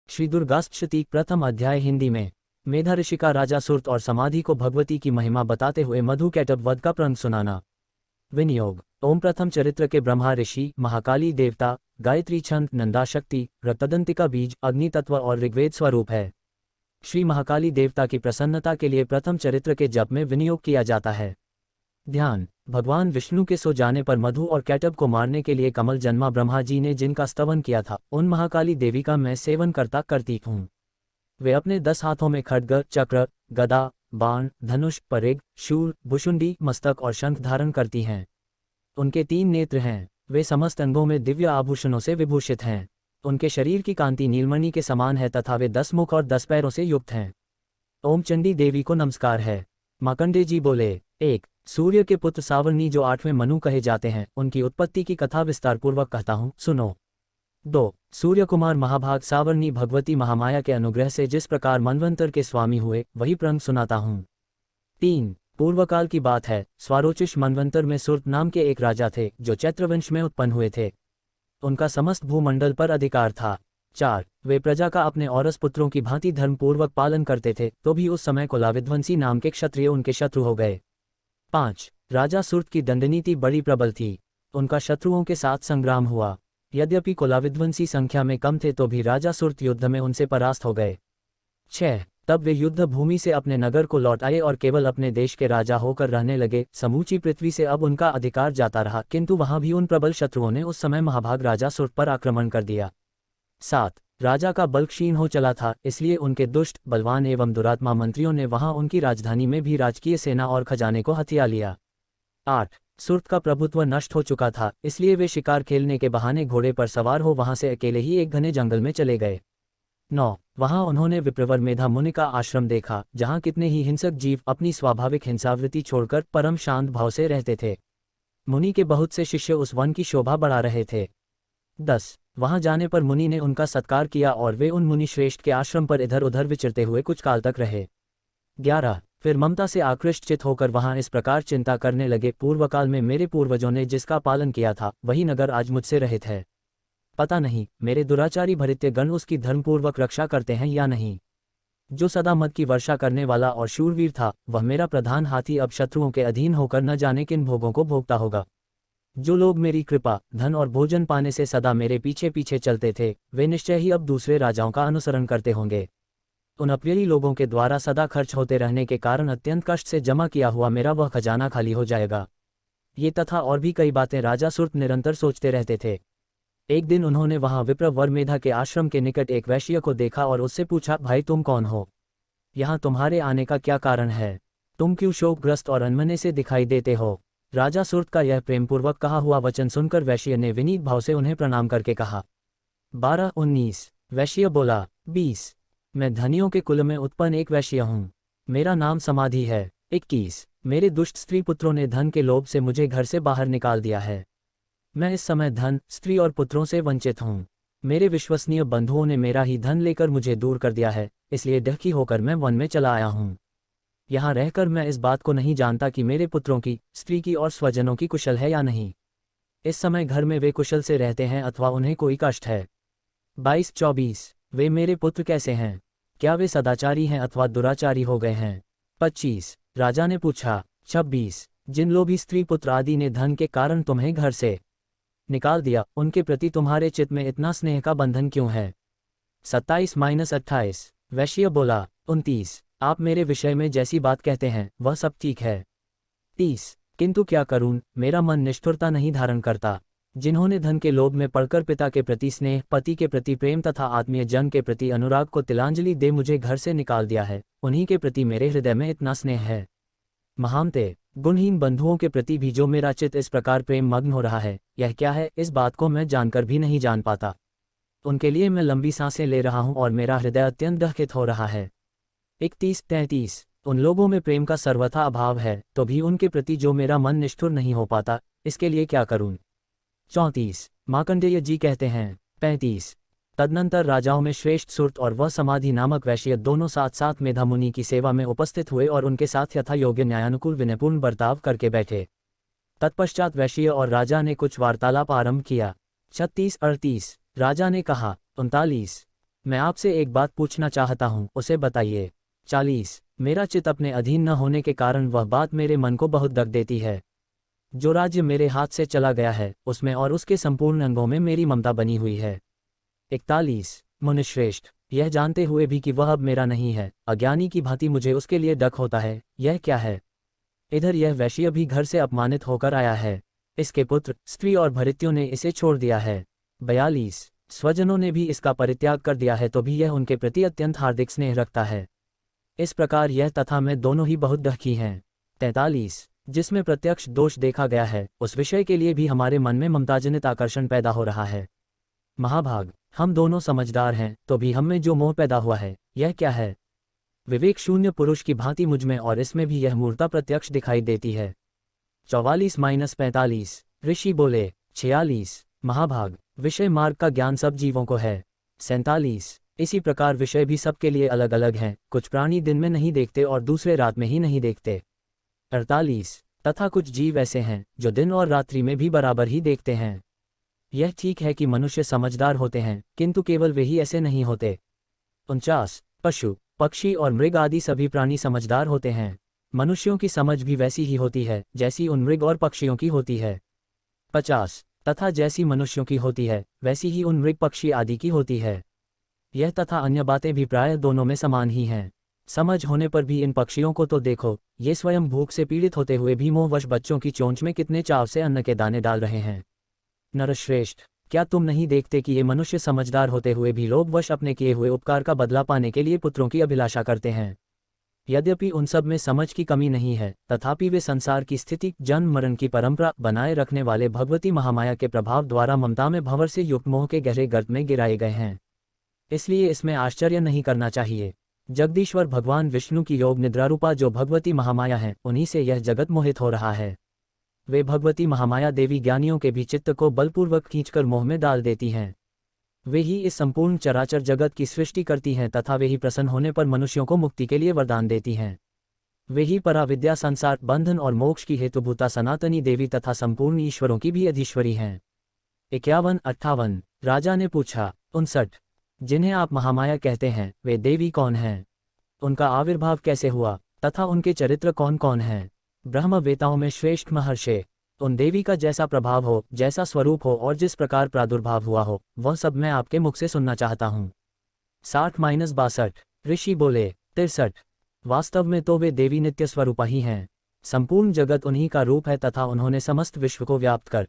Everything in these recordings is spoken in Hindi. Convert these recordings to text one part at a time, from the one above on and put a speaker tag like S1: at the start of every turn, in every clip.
S1: श्री दुर्गाष्टपदी प्रथम अध्याय हिंदी में। मेधा ऋषि का राजा सुरत और समाधि को भगवती की महिमा बताते हुए मधु कैटभ वध का प्रसंग सुनाना। विनियोग। ओम प्रथम चरित्र के ब्रह्मा ऋषि, महाकाली देवता, गायत्री छंद, नंदा शक्ति, रक्तदंतिका बीज, अग्नि तत्व और ऋग्वेद स्वरूप है। श्री महाकाली देवता की प्रसन्नता के लिए प्रथम चरित्र के जप में विनियोग किया जाता है। ध्यान। भगवान विष्णु के सो जाने पर मधु और कैटभ को मारने के लिए कमल जन्मा ब्रह्मा जी ने जिनका स्तवन किया था, उन महाकाली देवी का मैं सेवन करती हूँ। वे अपने 10 हाथों में खड्ग, चक्र, गदा, बाण, धनुष, परिघ, शूल, भुशुंडी, मस्तक और शंख धारण करती हैं। उनके 3 नेत्र हैं। वे समस्त अंगों में दिव्य आभूषणों से विभूषित हैं। उनके शरीर की कांति नीलमणि के समान है तथा वे 10 मुख और 10 पैरों से युक्त हैं। ओम चंडी देवी को नमस्कार है। मार्कंडेय जी बोले। 1. सूर्य के पुत्र सावर्णी जो 8वें मनु कहे जाते हैं, उनकी उत्पत्ति की कथा विस्तारपूर्वक कहता हूँ, सुनो। 2. सूर्य कुमार महाभाग सावर्णी भगवती महामाया के अनुग्रह से जिस प्रकार मनवंतर के स्वामी हुए, वही प्रसंग सुनाता हूँ। 3. पूर्वकाल की बात है, स्वारोचिष मनवंतर में सुरत नाम के एक राजा थे, जो चैत्रवंश में उत्पन्न हुए थे। उनका समस्त भूमंडल पर अधिकार था। 4. वे प्रजा का अपने औरस पुत्रों की भांति धर्मपूर्वक पालन करते थे, तो भी उस समय कोलाविध्वंसी नाम के क्षत्रिय उनके शत्रु हो गए। 5. राजा सुरत की दंडनीति बड़ी प्रबल थी। उनका शत्रुओं के साथ संग्राम हुआ। यद्यपि कोलाविध्वंसी संख्या में कम थे तो भी राजा सुरत युद्ध में उनसे परास्त हो गए। 6. तब वे युद्ध भूमि से अपने नगर को लौट आए और केवल अपने देश के राजा होकर रहने लगे। समूची पृथ्वी से अब उनका अधिकार जाता रहा, किंतु वहां भी उन प्रबल शत्रुओं ने उस समय महाभाग राजा सुरत पर आक्रमण कर दिया। 7. राजा का बल क्षीण हो चला था, इसलिए उनके दुष्ट, बलवान एवं दुरात्मा मंत्रियों ने वहां उनकी राजधानी में भी राजकीय सेना और खजाने को हथिया लिया। 8. सुरत का प्रभुत्व नष्ट हो चुका था, इसलिए वे शिकार खेलने के बहाने घोड़े पर सवार हो वहां से अकेले ही एक घने जंगल में चले गए। 9. वहां उन्होंने विप्रवर मेधा मुनि का आश्रम देखा, जहां कितने ही हिंसक जीव अपनी स्वाभाविक हिंसावृत्ति छोड़कर परम शांत भाव से रहते थे। मुनि के बहुत से शिष्य उस वन की शोभा बढ़ा रहे थे। 10. वहां जाने पर मुनि ने उनका सत्कार किया और वे उन मुनि श्रेष्ठ के आश्रम पर इधर उधर विचरते हुए कुछ काल तक रहे। 11. फिर ममता से आकृष्ट चित होकर वहां इस प्रकार चिंता करने लगे, पूर्वकाल में मेरे पूर्वजों ने जिसका पालन किया था, वही नगर आज मुझसे रहित है। पता नहीं मेरे दुराचारी भृत्य गण उसकी धर्मपूर्वक रक्षा करते हैं या नहीं। जो सदा मद की वर्षा करने वाला और शूरवीर था, वह मेरा प्रधान हाथी अब शत्रुओं के अधीन होकर न जाने किन भोगों को भोगता होगा। जो लोग मेरी कृपा, धन और भोजन पाने से सदा मेरे पीछे पीछे चलते थे, वे निश्चय ही अब दूसरे राजाओं का अनुसरण करते होंगे। उन अप्रिय लोगों के द्वारा सदा खर्च होते रहने के कारण अत्यंत कष्ट से जमा किया हुआ मेरा वह खजाना खाली हो जाएगा। ये तथा और भी कई बातें राजा सुरत निरंतर सोचते रहते थे। एक दिन उन्होंने वहां विप्रवर मेधा के आश्रम के निकट एक वैश्य को देखा और उससे पूछा, भाई तुम कौन हो? यहाँ तुम्हारे आने का क्या कारण है? तुम क्यों शोकग्रस्त और अनमने से दिखाई देते हो? राजा सुरत का यह प्रेमपूर्वक कहा हुआ वचन सुनकर वैश्य ने विनीत भाव से उन्हें प्रणाम करके कहा। 12-19। वैश्य बोला। 20. मैं धनियों के कुल में उत्पन्न एक वैश्य हूँ। मेरा नाम समाधि है। 21. मेरे दुष्ट स्त्री पुत्रों ने धन के लोभ से मुझे घर से बाहर निकाल दिया है। मैं इस समय धन, स्त्री और पुत्रों से वंचित हूँ। मेरे विश्वसनीय बंधुओं ने मेरा ही धन लेकर मुझे दूर कर दिया है, इसलिए दुखी होकर मैं वन में चला आया हूँ। यहाँ रहकर मैं इस बात को नहीं जानता कि मेरे पुत्रों की, स्त्री की और स्वजनों की कुशल है या नहीं। इस समय घर में वे कुशल से रहते हैं अथवा उन्हें कोई कष्ट है। 22-24। वे मेरे पुत्र कैसे हैं? क्या वे सदाचारी हैं अथवा दुराचारी हो गए हैं? 25। राजा ने पूछा। 26। जिन लोभी स्त्री पुत्र आदि ने धन के कारण तुम्हें घर से निकाल दिया, उनके प्रति तुम्हारे चित्त में इतना स्नेह का बंधन क्यों है? 27-28। वैश्य बोला। 29। आप मेरे विषय में जैसी बात कहते हैं वह सब ठीक है। 30। किंतु क्या करूं, मेरा मन निष्ठुरता नहीं धारण करता। जिन्होंने धन के लोभ में पड़कर पिता के प्रति स्नेह, पति के प्रति प्रेम तथा आत्मीय जन के प्रति अनुराग को तिलांजलि दे मुझे घर से निकाल दिया है, उन्हीं के प्रति मेरे हृदय में इतना स्नेह है। महामते, गुणहीन बंधुओं के प्रति भी जो मेरा चित्त इस प्रकार प्रेम मग्न हो रहा है, यह क्या है, इस बात को मैं जानकर भी नहीं जान पाता। उनके लिए मैं लंबी सांसें ले रहा हूं और मेरा हृदय अत्यंत दुखित हो रहा है। 31-33। उन लोगों में प्रेम का सर्वथा अभाव है, तो भी उनके प्रति जो मेरा मन निष्ठुर नहीं हो पाता, इसके लिए क्या करूं? 34। मार्कंडेय जी कहते हैं। 35। तदनंतर राजाओं में श्रेष्ठ सुरत और वह समाधि नामक वैश्य दोनों साथ साथ मेधा मुनि की सेवा में उपस्थित हुए और उनके साथ यथा योग्य न्यायानुकूल विनयपूर्ण बर्ताव करके बैठे। तत्पश्चात वैश्य और राजा ने कुछ वार्तालाप आरंभ किया। 36-38। राजा ने कहा। 39। मैं आपसे एक बात पूछना चाहता हूँ, उसे बताइए। 40 मेरा चित्त अपने अधीन न होने के कारण वह बात मेरे मन को बहुत दर्द देती है। जो राज्य मेरे हाथ से चला गया है उसमें और उसके संपूर्ण अंगों में मेरी ममता बनी हुई है। 41 मुनिश्रेष्ठ, यह जानते हुए भी कि वह अब मेरा नहीं है, अज्ञानी की भांति मुझे उसके लिए डक होता है। यह क्या है? इधर यह वैश्य भी घर से अपमानित होकर आया है। इसके पुत्र, स्त्री और भृत्यों ने इसे छोड़ दिया है। 42 स्वजनों ने भी इसका परित्याग कर दिया है तो भी यह उनके प्रति अत्यंत हार्दिक स्नेह रखता है। इस प्रकार यह तथा मैं दोनों ही बहुत दुखी हैं। 43 जिसमें प्रत्यक्ष दोष देखा गया है उस विषय के लिए भी हमारे मन में ममताजनित आकर्षण पैदा हो रहा है। महाभाग, हम दोनों समझदार हैं तो भी हम में जो मोह पैदा हुआ है यह क्या है? विवेक शून्य पुरुष की भांति मुझमें और इसमें भी यह मूर्ता प्रत्यक्ष दिखाई देती है। 44-45 ऋषि बोले। 46 महाभाग, विषय मार्ग का ज्ञान सब जीवों को है। 47 इसी प्रकार विषय भी सबके लिए अलग अलग हैं, कुछ प्राणी दिन में नहीं देखते और दूसरे रात में ही नहीं देखते। 48 तथा कुछ जीव ऐसे हैं जो दिन और रात्रि में भी बराबर ही देखते हैं। यह ठीक है कि मनुष्य समझदार होते हैं किंतु केवल वे ही ऐसे नहीं होते। 49 पशु, पक्षी और मृग आदि सभी प्राणी समझदार होते हैं। मनुष्यों की समझ भी वैसी ही होती है जैसी उन मृग और पक्षियों की होती है। 50 तथा जैसी मनुष्यों की होती है वैसी ही उन मृग पक्षी आदि की होती है। यह तथा अन्य बातें भी प्रायः दोनों में समान ही हैं। समझ होने पर भी इन पक्षियों को तो देखो, ये स्वयं भूख से पीड़ित होते हुए भी मोहवश बच्चों की चोंच में कितने चाव से अन्न के दाने डाल रहे हैं। नरश्रेष्ठ, क्या तुम नहीं देखते कि ये मनुष्य समझदार होते हुए भी लोभवश अपने किए हुए उपकार का बदला पाने के लिए पुत्रों की अभिलाषा करते हैं? यद्यपि उन सब में समझ की कमी नहीं है तथापि वे संसार की स्थिति, जन्म मरण की परंपरा बनाए रखने वाले भगवती महामाया के प्रभाव द्वारा ममता में भंवर से युक्त मोह के गहरे गर्त में गिराए गए हैं। इसलिए इसमें आश्चर्य नहीं करना चाहिए। जगदीश्वर भगवान विष्णु की योग निद्रारूपा जो भगवती महामाया हैं, उन्हीं से यह जगत मोहित हो रहा है। वे भगवती महामाया देवी ज्ञानियों के भी चित्त को बलपूर्वक खींचकर मोह में डाल देती हैं। वे ही इस संपूर्ण चराचर जगत की सृष्टि करती हैं तथा वे ही प्रसन्न होने पर मनुष्यों को मुक्ति के लिए वरदान देती हैं। वे ही पराविद्या, संसार बंधन और मोक्ष की हेतुभूता सनातनी देवी तथा संपूर्ण ईश्वरों की भी अधीश्वरी हैं। 51-58 राजा ने पूछा। 59 जिन्हें आप महामाया कहते हैं वे देवी कौन हैं? उनका आविर्भाव कैसे हुआ तथा उनके चरित्र कौन कौन हैं? ब्रह्मवेताओं में श्रेष्ठ महर्षि, उन देवी का जैसा प्रभाव हो, जैसा स्वरूप हो और जिस प्रकार प्रादुर्भाव हुआ हो, वह सब मैं आपके मुख से सुनना चाहता हूँ। 60-62 ऋषि बोले। 63 वास्तव में तो वे देवी नित्य स्वरूपा ही हैं। संपूर्ण जगत उन्हीं का रूप है तथा उन्होंने समस्त विश्व को व्याप्त कर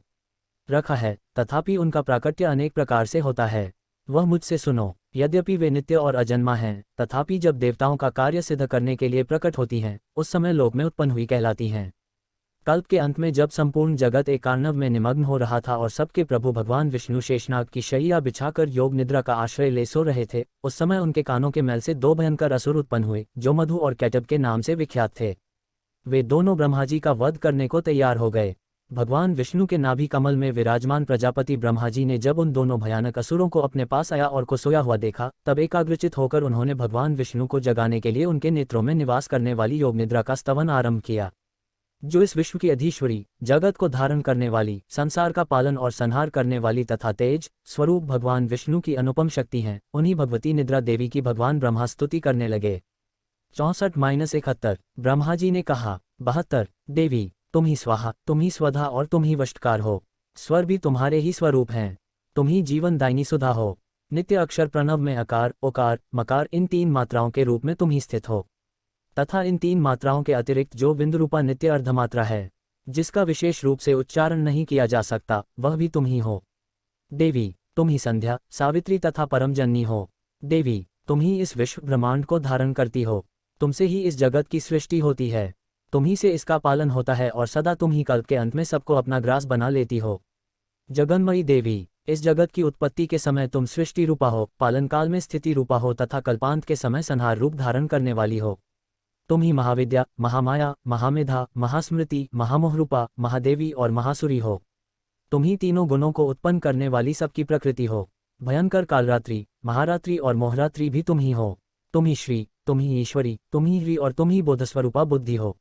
S1: रखा है, तथापि उनका प्राकट्य अनेक प्रकार से होता है। वह मुझसे सुनो। यद्यपि वे नित्य और अजन्मा हैं, तथापि जब देवताओं का कार्य सिद्ध करने के लिए प्रकट होती हैं, उस समय लोक में उत्पन्न हुई कहलाती हैं। कल्प के अंत में जब संपूर्ण जगत एक कार्णव में निमग्न हो रहा था और सबके प्रभु भगवान विष्णु शेषनाग की शैया बिछाकर योग निद्रा का आश्रय ले सो रहे थे, उस समय उनके कानों के मैल से दो भयंकर असुर उत्पन्न हुए जो मधु और कैटब के नाम से विख्यात थे। वे दोनों ब्रह्माजी का वध करने को तैयार हो गए। भगवान विष्णु के नाभि कमल में विराजमान प्रजापति ब्रह्माजी ने जब उन दोनों भयानक असुरों को अपने पास आया और को सोया हुआ देखा, तब एकाग्रचित होकर उन्होंने भगवान विष्णु को जगाने के लिए उनके नेत्रों में निवास करने वाली योग निद्रा का स्तवन आरंभ किया। जो इस विश्व की अधीश्वरी, जगत को धारण करने वाली, संसार का पालन और संहार करने वाली तथा तेज स्वरूप भगवान विष्णु की अनुपम शक्ति हैं, उन्हीं भगवती निद्रा देवी की भगवान ब्रह्मा स्तुति करने लगे। 64-71 ब्रह्माजी ने कहा। 72 देवी, तुम ही स्वाहा, तुम ही स्वधा और तुम ही वष्टकार हो। स्वर भी तुम्हारे ही स्वरूप हैं। तुम ही जीवन दायिनी सुधा हो। नित्य अक्षर प्रणव में अकार, ओकार, मकार इन तीन मात्राओं के रूप में तुम ही स्थित हो, तथा इन तीन मात्राओं के अतिरिक्त जो बिंदुरूपा नित्य अर्धमात्रा है, जिसका विशेष रूप से उच्चारण नहीं किया जा सकता, वह भी तुम ही हो। देवी, तुम ही संध्या, सावित्री तथा परम जननी हो। देवी, तुम ही इस विश्व ब्रह्मांड को धारण करती हो। तुमसे ही इस जगत की सृष्टि होती है, तुम ही से इसका पालन होता है और सदा तुम ही कल्प के अंत में सबको अपना ग्रास बना लेती हो। जगन्मयी देवी, इस जगत की उत्पत्ति के समय तुम सृष्टि रूपा हो, पालन काल में स्थिति रूपा हो तथा कल्पांत के समय संहार रूप धारण करने वाली हो। तुम ही महाविद्या, महामाया, महामेधा, महास्मृति, महामोहरूपा, महादेवी और महासुरी हो। तुम ही तीनों गुणों को उत्पन्न करने वाली सबकी प्रकृति हो। भयंकर कालरात्रि, महारात्रि और मोहरात्रि भी तुम ही हो। तुम ही श्री, तुम ही ईश्वरी, तुम ही ह्री और तुम ही बोधस्वरूपा बुद्धि हो।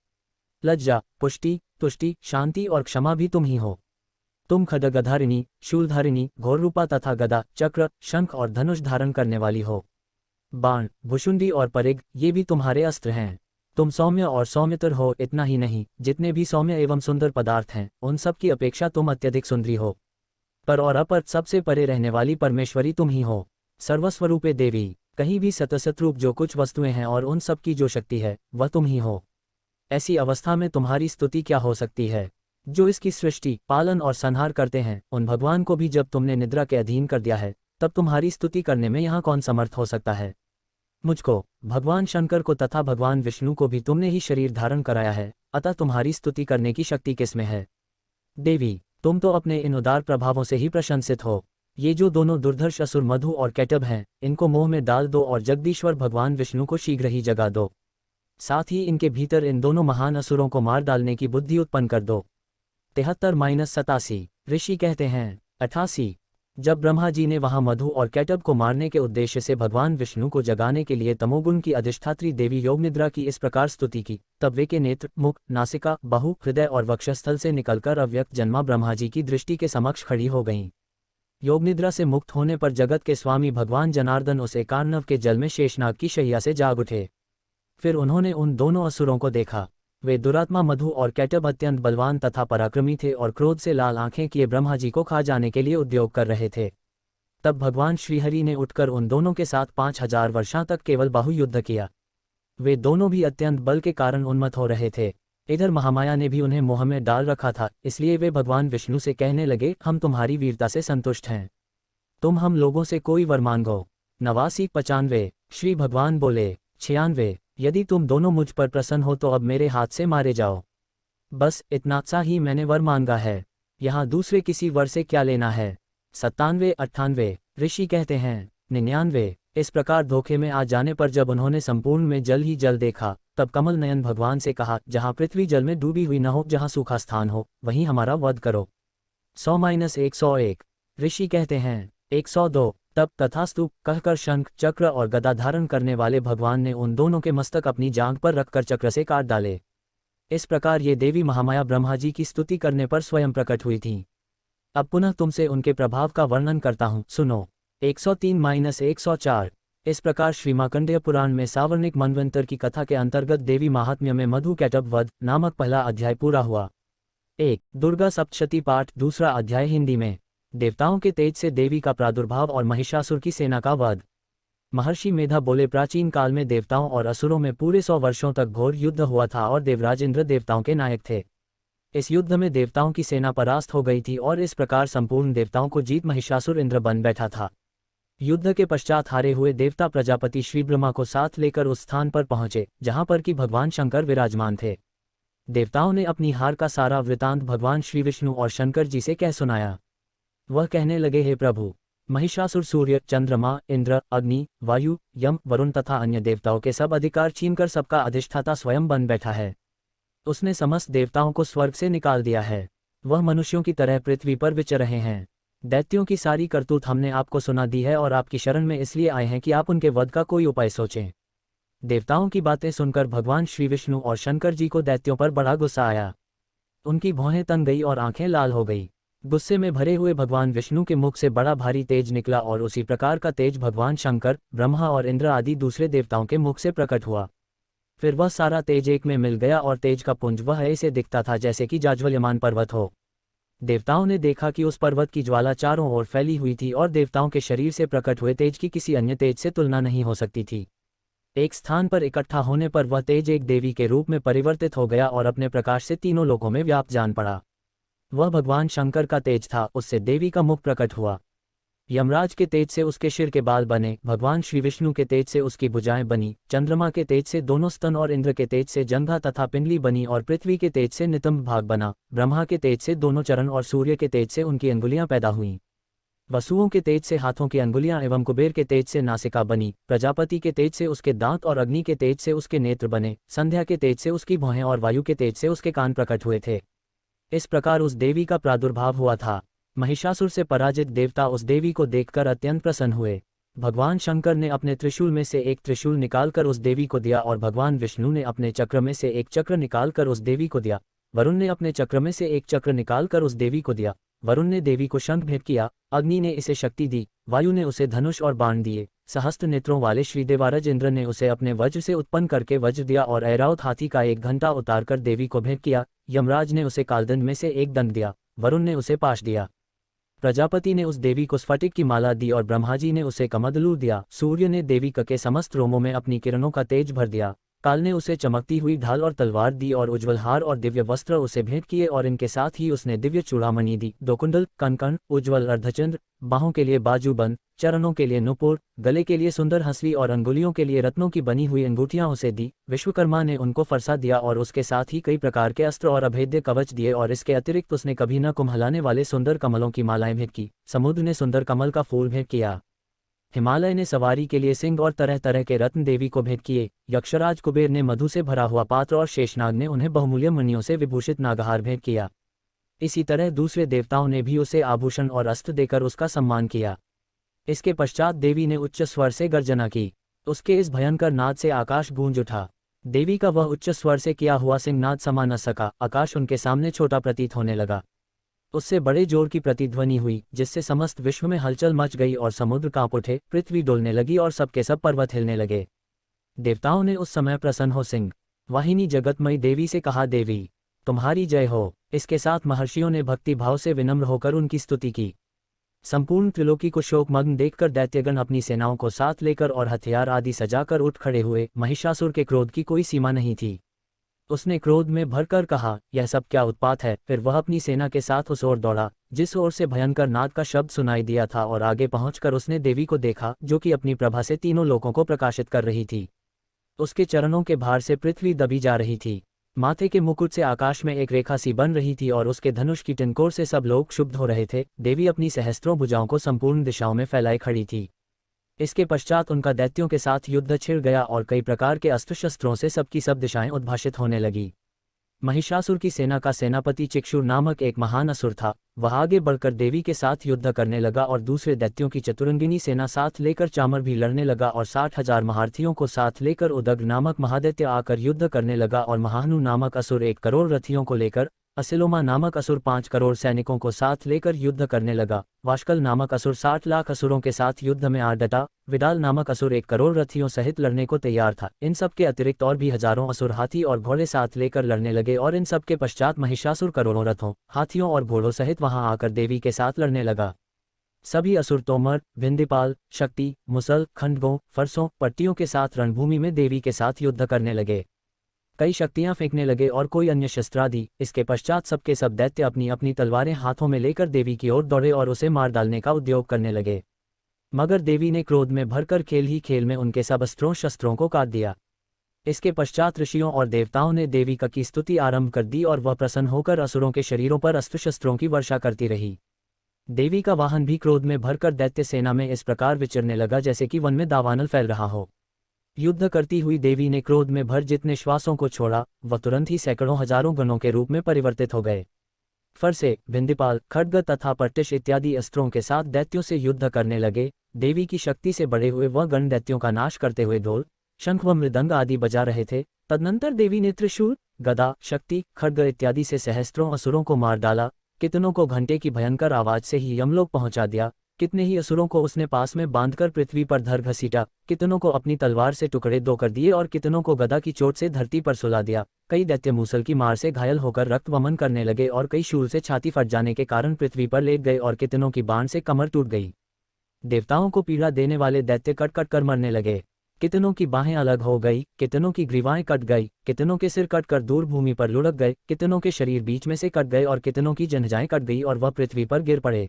S1: लज्जा, पुष्टि, तुष्टि, शांति और क्षमा भी तुम ही हो। तुम खड्गधारिणी, शूलधारिणी, घोररूपा तथा गदा, चक्र, शंख और धनुष धारण करने वाली हो। बाण, भुशुंडी और परिग, ये भी तुम्हारे अस्त्र हैं। तुम सौम्य और सौम्यतर हो। इतना ही नहीं, जितने भी सौम्य एवं सुंदर पदार्थ हैं उन सब की अपेक्षा तुम अत्यधिक सुंदरी हो। पर और अपर सबसे परे रहने वाली परमेश्वरी तुम ही हो। सर्वस्वरूपे देवी, कहीं भी सतसतरूप जो कुछ वस्तुएं हैं और उन सब की जो शक्ति है वह तुम ही हो। ऐसी अवस्था में तुम्हारी स्तुति क्या हो सकती है? जो इसकी सृष्टि, पालन और संहार करते हैं उन भगवान को भी जब तुमने निद्रा के अधीन कर दिया है, तब तुम्हारी स्तुति करने में यहाँ कौन समर्थ हो सकता है? मुझको, भगवान शंकर को तथा भगवान विष्णु को भी तुमने ही शरीर धारण कराया है, अतः तुम्हारी स्तुति करने की शक्ति किसमें है? देवी, तुम तो अपने इन उदार प्रभावों से ही प्रशंसित हो। ये जो दोनों दुर्धर्ष असुर मधु और कैटभ हैं, इनको मोह में डाल दो और जगदीश्वर भगवान विष्णु को शीघ्र ही जगा दो। साथ ही इनके भीतर इन दोनों महान असुरों को मार डालने की बुद्धि उत्पन्न कर दो। 73-87 ऋषि कहते हैं। 88 जब ब्रह्मा जी ने वहां मधु और कैटभ को मारने के उद्देश्य से भगवान विष्णु को जगाने के लिए तमोगुण की अधिष्ठात्री देवी योगनिद्रा की इस प्रकार स्तुति की, तब वे के नेत्र, मुख, नासिका, बाहु, हृदय और वक्षस्थल से निकलकर अव्यक्त जन्मा ब्रह्मा जी की दृष्टि के समक्ष खड़ी हो गईं। योगनिद्रा से मुक्त होने पर जगत के स्वामी भगवान जनार्दन उस एकार्णव के जल में शेषनाग की शैया से जाग उठे। फिर उन्होंने उन दोनों असुरों को देखा। वे दुरात्मा मधु और कैटभ अत्यंत बलवान तथा पराक्रमी थे और क्रोध से लाल आंखें किए ब्रह्मा जी को खा जाने के लिए उद्योग कर रहे थे। तब भगवान श्रीहरि ने उठकर उन दोनों के साथ 5000 वर्षों तक केवल बाहु युद्ध किया। वे दोनों भी अत्यंत बल के कारण उन्मत्त हो रहे थे। इधर महामाया ने भी उन्हें मोह में डाल रखा था, इसलिए वे भगवान विष्णु से कहने लगे, हम तुम्हारी वीरता से संतुष्ट हैं, तुम हम लोगों से कोई वर मांगो। 89-95 श्री भगवान बोले। 96 यदि तुम दोनों मुझ पर प्रसन्न हो तो अब मेरे हाथ से मारे जाओ। बस इतना सा ही मैंने वर मांगा है, यहाँ दूसरे किसी वर से क्या लेना है। 97-98 ऋषि कहते हैं। 99 इस प्रकार धोखे में आ जाने पर जब उन्होंने संपूर्ण में जल ही जल देखा, तब कमल नयन भगवान से कहा, जहाँ पृथ्वी जल में डूबी हुई न हो, जहाँ सूखा स्थान हो, वहीं हमारा वध करो। 100-101 ऋषि कहते हैं। 102 तब तथास्तु कहकर शंख, चक्र और गदा धारण करने वाले भगवान ने उन दोनों के मस्तक अपनी जांघ पर रखकर चक्र से काट डाले। इस प्रकार ये देवी महामाया ब्रह्मा जी की स्तुति करने पर स्वयं प्रकट हुई थीं। अब पुनः तुमसे उनके प्रभाव का वर्णन करता हूँ, सुनो। 103-104 इस प्रकार श्रीमार्कंडेय पुराण में सावर्णिक मनवंतर की कथा के अंतर्गत देवी महात्म्य में मधु कैटभ वध नामक पहला अध्याय पूरा हुआ। 1 दुर्गा सप्तशती पाठ। दूसरा अध्याय हिंदी में। देवताओं के तेज से देवी का प्रादुर्भाव और महिषासुर की सेना का वध। महर्षि मेधा बोले, प्राचीन काल में देवताओं और असुरों में पूरे 100 वर्षों तक घोर युद्ध हुआ था और देवराज इंद्र देवताओं के नायक थे। इस युद्ध में देवताओं की सेना परास्त हो गई थी और इस प्रकार संपूर्ण देवताओं को जीत महिषासुर इंद्र बन बैठा था। युद्ध के पश्चात हारे हुए देवता प्रजापति श्री ब्रह्मा को साथ लेकर उस स्थान पर पहुंचे जहां पर कि भगवान शंकर विराजमान थे। देवताओं ने अपनी हार का सारा वृतांत भगवान श्री विष्णु और शंकर जी से कह सुनाया। वह कहने लगे, हे प्रभु, महिषासुर सूर्य, चंद्रमा, इंद्र, अग्नि, वायु, यम, वरुण तथा अन्य देवताओं के सब अधिकार छीनकर सबका अधिष्ठाता स्वयं बन बैठा है। उसने समस्त देवताओं को स्वर्ग से निकाल दिया है। वह मनुष्यों की तरह पृथ्वी पर विचर रहे हैं। दैत्यों की सारी करतूत हमने आपको सुना दी है और आपकी शरण में इसलिए आए हैं कि आप उनके वध का कोई उपाय सोचें। देवताओं की बातें सुनकर भगवान श्री विष्णु और शंकर जी को दैत्यों पर बड़ा गुस्सा आया। उनकी भौहें तन गई और आंखें लाल हो गई। गुस्से में भरे हुए भगवान विष्णु के मुख से बड़ा भारी तेज निकला और उसी प्रकार का तेज भगवान शंकर, ब्रह्मा और इंद्र आदि दूसरे देवताओं के मुख से प्रकट हुआ। फिर वह सारा तेज एक में मिल गया और तेज का पुंज वह ऐसे दिखता था जैसे कि जाज्वल्यमान पर्वत हो। देवताओं ने देखा कि उस पर्वत की ज्वाला चारों ओर फैली हुई थी और देवताओं के शरीर से प्रकट हुए तेज की किसी अन्य तेज से तुलना नहीं हो सकती थी। एक स्थान पर इकट्ठा होने पर वह तेज एक देवी के रूप में परिवर्तित हो गया और अपने प्रकाश से तीनों लोकों में व्याप्त जान पड़ा। वह भगवान शंकर का तेज था, उससे देवी का मुख प्रकट हुआ। यमराज के तेज से उसके सिर के बाल बने, भगवान श्री विष्णु के तेज से उसकी भुजाएं बनी, चंद्रमा के तेज से दोनों स्तन और इंद्र के तेज से जंघा तथा पिंडली बनी और पृथ्वी के तेज से नितंब भाग बना। ब्रह्मा के तेज से दोनों चरण और सूर्य के तेज से उनकी अंगुलियां पैदा हुईं। वसुओं के तेज से हाथों की अंगुलियां एवं कुबेर के तेज से नासिका बनी। प्रजापति के तेज से उसके दांत और अग्नि के तेज से उसके नेत्र बने। संध्या के तेज से उसकी भौहें और वायु के तेज से उसके कान प्रकट हुए थे। इस प्रकार उस देवी का प्रादुर्भाव हुआ था। महिषासुर से पराजित देवता उस देवी को देखकर अत्यंत प्रसन्न हुए। भगवान शंकर ने अपने त्रिशूल में से एक त्रिशूल निकालकर उस देवी को दिया और भगवान विष्णु ने अपने चक्र में से एक चक्र निकालकर उस देवी को दिया। वरुण ने अपने चक्र में से एक चक्र निकालकर उस देवी को दिया। वरुण ने देवी को शंख भेंट किया, अग्नि ने इसे शक्ति दी, वायु ने उसे धनुष और बाण दिए, सहस्त्र नेत्रों वाले श्रीदेवारज इंद्र ने उसे अपने वज्र से उत्पन्न करके वज्र दिया और ऐरावत हाथी का एक घंटा उतारकर देवी को भेंट किया। यमराज ने उसे कालदंड में से एक दंड दिया, वरुण ने उसे पाश दिया, प्रजापति ने उस देवी को स्फटिक की माला दी और ब्रह्माजी ने उसे कमंडलू दिया। सूर्य ने देवी के समस्त रोमों में अपनी किरणों का तेज भर दिया। काल ने उसे चमकती हुई ढाल और तलवार दी और उज्ज्वल हार और दिव्य वस्त्र उसे भेंट किए और इनके साथ ही उसने दिव्य चूड़ामणि दी, दो कुंडल, कनकन, उज्ज्वल अर्धचंद्र, बाहों के लिए बाजूबंद, चरणों के लिए नुपुर, गले के लिए सुंदर हंसली और अंगुलियों के लिए रत्नों की बनी हुई अंगूठियां उसे दी। विश्वकर्मा ने उनको फरसा दिया और उसके साथ ही कई प्रकार के अस्त्र और अभेद्य कवच दिए और इसके अतिरिक्त उसने कभी न कुम्हलाने वाले सुंदर कमलों की मालाएं भेंट की। समुद्र ने सुंदर कमल का फूल भेंट किया। हिमालय ने सवारी के लिए सिंह और तरह तरह के रत्न देवी को भेंट किए। यक्षराज कुबेर ने मधु से भरा हुआ पात्र और शेषनाग ने उन्हें बहुमूल्य मणियों से विभूषित नागहार भेंट किया। इसी तरह दूसरे देवताओं ने भी उसे आभूषण और अस्त्र देकर उसका सम्मान किया। इसके पश्चात देवी ने उच्च स्वर से गर्जना की। उसके इस भयंकर नाद से आकाश गूंज उठा। देवी का वह उच्च स्वर से किया हुआ सिंहनाद समा न सका। आकाश उनके सामने छोटा प्रतीत होने लगा। उससे बड़े जोर की प्रतिध्वनि हुई, जिससे समस्त विश्व में हलचल मच गई और समुद्र कांप उठे, पृथ्वी डोलने लगी और सबके सब पर्वत हिलने लगे। देवताओं ने उस समय प्रसन्न हो सिंह वाहिनी जगतमयी देवी से कहा, देवी तुम्हारी जय हो। इसके साथ महर्षियों ने भक्ति भाव से विनम्र होकर उनकी स्तुति की। संपूर्ण त्रिलोकी को शोकमग्न देखकर दैत्यगण अपनी सेनाओं को साथ लेकर और हथियार आदि सजाकर उठ खड़े हुए। महिषासुर के क्रोध की कोई सीमा नहीं थी। उसने क्रोध में भरकर कहा, यह सब क्या उत्पात है। फिर वह अपनी सेना के साथ उस ओर दौड़ा जिस ओर से भयंकर नाद का शब्द सुनाई दिया था और आगे पहुंचकर उसने देवी को देखा, जो कि अपनी प्रभा से तीनों लोकों को प्रकाशित कर रही थी। उसके चरणों के भार से पृथ्वी दबी जा रही थी। माथे के मुकुट से आकाश में एक रेखा सी बन रही थी और उसके धनुष की टिनकोर से सब लोग क्षुब्ध हो रहे थे। देवी अपनी सहस्त्रों भुजाओं को संपूर्ण दिशाओं में फैलाए खड़ी थी। इसके पश्चात उनका दैत्यों के साथ युद्ध छिड़ गया और कई प्रकार के अस्त्र शस्त्रों से सबकी सब दिशाएं उद्भाषित होने लगी। महिषासुर की सेना का सेनापति चिक्षुर नामक एक महान असुर था। वह आगे बढ़कर देवी के साथ युद्ध करने लगा और दूसरे दैत्यों की चतुरंगिनी सेना साथ लेकर चामर भी लड़ने लगा और 60,000 महारथियों को साथ लेकर उदग्र नामक महादैत्य आकर युद्ध करने लगा और महानु नामक असुर 1 करोड़ रथियों को लेकर, असिलोमा नामक असुर 5 करोड़ सैनिकों को साथ लेकर युद्ध करने लगा। वाशकल नामक असुर 60 लाख असुरों के साथ युद्ध में आ डटा। विडाल नामक असुर 1 करोड़ रथियों सहित लड़ने को तैयार था। इन सब के अतिरिक्त और भी हजारों असुर हाथी और घोड़े साथ लेकर लड़ने लगे और इन सब के पश्चात महिषासुर करोड़ों रथों, हाथियों और घोड़ों सहित वहां आकर देवी के साथ लड़ने लगा। सभी असुर तोमर, भिंदीपाल, शक्ति, मुसल, खंडगों, फरसों, पट्टियों के साथ रणभूमि में देवी के साथ युद्ध करने लगे। कई शक्तियां फेंकने लगे और कोई अन्य शस्त्रादि। इसके पश्चात सबके सब दैत्य अपनी अपनी तलवारें हाथों में लेकर देवी की ओर दौड़े और उसे मार डालने का उद्योग करने लगे। मगर देवी ने क्रोध में भरकर खेल ही खेल में उनके सब अस्त्रों शस्त्रों को काट दिया। इसके पश्चात ऋषियों और देवताओं ने देवी की स्तुति आरंभ कर दी और वह प्रसन्न होकर असुरों के शरीरों पर अस्त्र शस्त्रों की वर्षा करती रही। देवी का वाहन भी क्रोध में भरकर दैत्य सेना में इस प्रकार विचरने लगा जैसे कि वन में दावानल फैल रहा हो। युद्ध करती हुई देवी ने क्रोध में भर जितने श्वासों को छोड़ा, वह तुरंत ही सैकड़ों हजारों गणों के रूप में परिवर्तित हो गए। फरसे, भिंदीपाल, खड्ग तथा पट्टिश इत्यादि अस्त्रों के साथ दैत्यों से युद्ध करने लगे। देवी की शक्ति से बड़े हुए वह गण दैत्यों का नाश करते हुए ढोल, शंख व मृदंग आदि बजा रहे थे। तदनंतर देवी ने त्रिशूल, गदा, शक्ति, खड्ग इत्यादि से सहस्त्रों असुरों को मार डाला। कितनों को घंटे की भयंकर आवाज से ही यमलोक पहुंचा दिया। कितने ही असुरों को उसने पास में बांधकर पृथ्वी पर धर घसीटा। कितनों को अपनी तलवार से टुकड़े दो कर दिए और कितनों को गदा की चोट से धरती पर सुला दिया। कई दैत्य मूसल की मार से घायल होकर रक्त वमन करने लगे और कई शूल से छाती फट जाने के कारण पृथ्वी पर लेट गए और कितनों की बाण से कमर टूट गई। देवताओं को पीड़ा देने वाले दैत्य कट कट कर मरने लगे। कितनों की बाहें अलग हो गई, कितनों की ग्रीवाएं कट गई, कितनों के सिर कट कर दूर भूमि पर लुढ़क गए, कितनों के शरीर बीच में से कट गए और कितनों की जंघाएं कट गई और वह पृथ्वी पर गिर पड़े।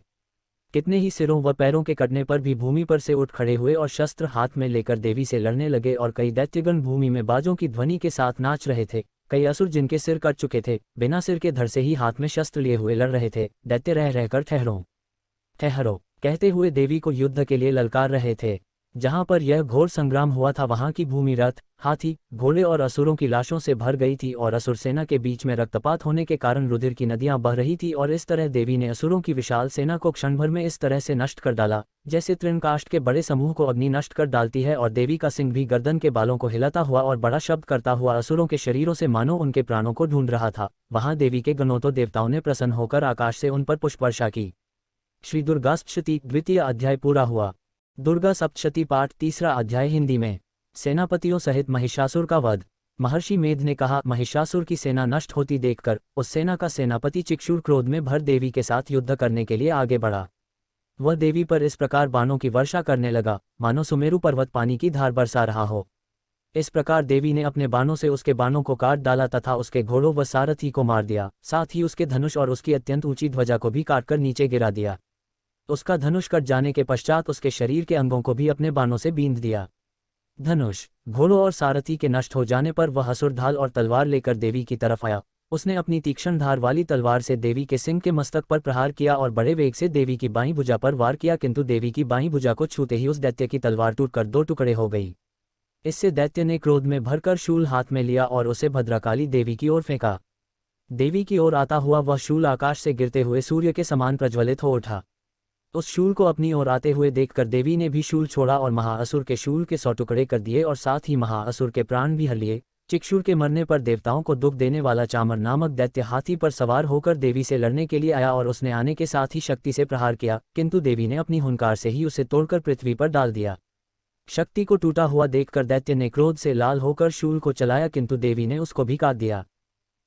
S1: कितने ही सिरों व पैरों के कटने पर भी भूमि पर से उठ खड़े हुए और शस्त्र हाथ में लेकर देवी से लड़ने लगे और कई दैत्यगण भूमि में बाजों की ध्वनि के साथ नाच रहे थे। कई असुर जिनके सिर कट चुके थे, बिना सिर के धड़ से ही हाथ में शस्त्र लिए हुए लड़ रहे थे। दैत्य रह रहकर ठहरो ठहरो कहते हुए देवी को युद्ध के लिए ललकार रहे थे। जहां पर यह घोर संग्राम हुआ था वहां की भूमि रथ, हाथी, घोड़े और असुरों की लाशों से भर गई थी और असुर सेना के बीच में रक्तपात होने के कारण रुधिर की नदियां बह रही थी और इस तरह देवी ने असुरों की विशाल सेना को क्षण भर में इस तरह से नष्ट कर डाला जैसे तृणकाष्ठ के बड़े समूह को अग्नि नष्ट कर डालती है। और देवी का सिंह भी गर्दन के बालों को हिलाता हुआ और बड़ा शब्द करता हुआ असुरों के शरीरों से मानो उनके प्राणों को ढूंढ रहा था। वहां देवी के गणों तो देवताओं ने प्रसन्न होकर आकाश से उन पर पुष्प वर्षा की। श्री दुर्गा सप्तशती द्वितीय अध्याय पूरा हुआ। दुर्गा सप्तशती पाठ तीसरा अध्याय हिंदी में। सेनापतियों सहित महिषासुर का वध। महर्षि मेध ने कहा, महिषासुर की सेना नष्ट होती देखकर उस सेना का सेनापति चिक्षुर क्रोध में भर देवी के साथ युद्ध करने के लिए आगे बढ़ा। वह देवी पर इस प्रकार बाणों की वर्षा करने लगा मानो सुमेरु पर्वत पानी की धार बरसा रहा हो। इस प्रकार देवी ने अपने बाणों से उसके बाणों को काट डाला तथा उसके घोड़ों व सारथी को मार दिया, साथ ही उसके धनुष और उसकी अत्यंत ऊंची ध्वजा को भी काटकर नीचे गिरा दिया। उसका धनुष कट जाने के पश्चात उसके शरीर के अंगों को भी अपने बाणों से बींध दिया। धनुष, घोड़ों और सारथी के नष्ट हो जाने पर वह असुर ढाल और तलवार लेकर देवी की तरफ आया। उसने अपनी तीक्ष्ण धार वाली तलवार से देवी के सिंह के मस्तक पर प्रहार किया और बड़े वेग से देवी की बाईं भुजा पर वार किया, किंतु देवी की बाईं भुजा को छूते ही उस दैत्य की तलवार टूटकर दो टुकड़े हो गई। इससे दैत्य ने क्रोध में भरकर शूल हाथ में लिया और उसे भद्रकाली देवी की ओर फेंका। देवी की ओर आता हुआ वह शूल आकाश से गिरते हुए सूर्य के समान प्रज्वलित हो उठा। उस शूल को अपनी ओर आते हुए देखकर देवी ने भी शूल छोड़ा और महाअसुर के शूल के 100 टुकड़े कर दिए और साथ ही महाअसुर के प्राण भी हर लिए। चिक्षुर के मरने पर देवताओं को दुख देने वाला चामर नामक दैत्य हाथी पर सवार होकर देवी से लड़ने के लिए आया और उसने आने के साथ ही शक्ति से प्रहार किया, किंतु देवी ने अपनी हुंकार से ही उसे तोड़कर पृथ्वी पर डाल दिया। शक्ति को टूटा हुआ देखकर दैत्य ने क्रोध से लाल होकर शूल को चलाया, किंतु देवी ने उसको भी काट दिया।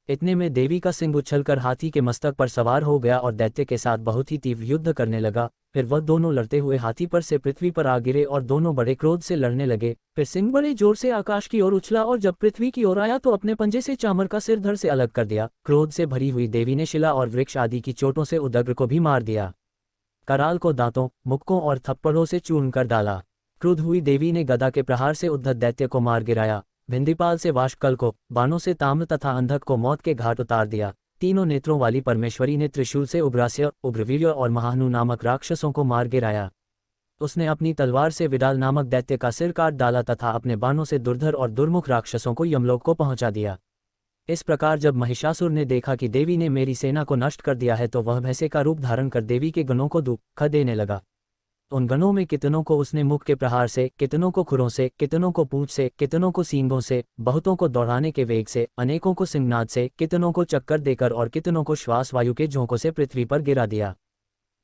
S1: इतने में देवी का सिंह उछलकर हाथी के मस्तक पर सवार हो गया और दैत्य के साथ बहुत ही तीव्र युद्ध करने लगा। फिर वह दोनों लड़ते हुए हाथी पर से पृथ्वी पर आ गिरे और दोनों बड़े क्रोध से लड़ने लगे। फिर सिंह बड़े जोर से आकाश की ओर उछला और जब पृथ्वी की ओर आया तो अपने पंजे से चामर का सिर धड़ से अलग कर दिया। क्रोध से भरी हुई देवी ने शिला और वृक्ष आदि की चोटों से उदग्र को भी मार दिया। कराल को दांतों, मुक्कों और थप्पड़ों से चूर्ण कर डाला। क्रुद्ध हुई देवी ने गदा के प्रहार से उद्धत दैत्य को मार गिराया। भिंदीपाल से वाष्कल को, बाणों से ताम्र तथा अंधक को मौत के घाट उतार दिया। तीनों नेत्रों वाली परमेश्वरी ने त्रिशूल से उग्रास्य, उग्रवीर्य और महानु नामक राक्षसों को मार गिराया। उसने अपनी तलवार से विडाल नामक दैत्य का सिर काट डाला तथा अपने बाणों से दुर्धर और दुर्मुख राक्षसों को यमलोक को पहुंचा दिया। इस प्रकार जब महिषासुर ने देखा कि देवी ने मेरी सेना को नष्ट कर दिया है तो वह भैंसे का रूप धारण कर देवी के गणों को दुख देने लगा। उन गणों में कितनों को उसने मुख के प्रहार से, कितनों को खुरों से, कितनों को पूंछ से, कितनों को सींगों से, बहुतों को दौड़ाने के वेग से, अनेकों को सिंहनाद से, कितनों को चक्कर देकर और कितनों को श्वास वायु के झोंकों से पृथ्वी पर गिरा दिया।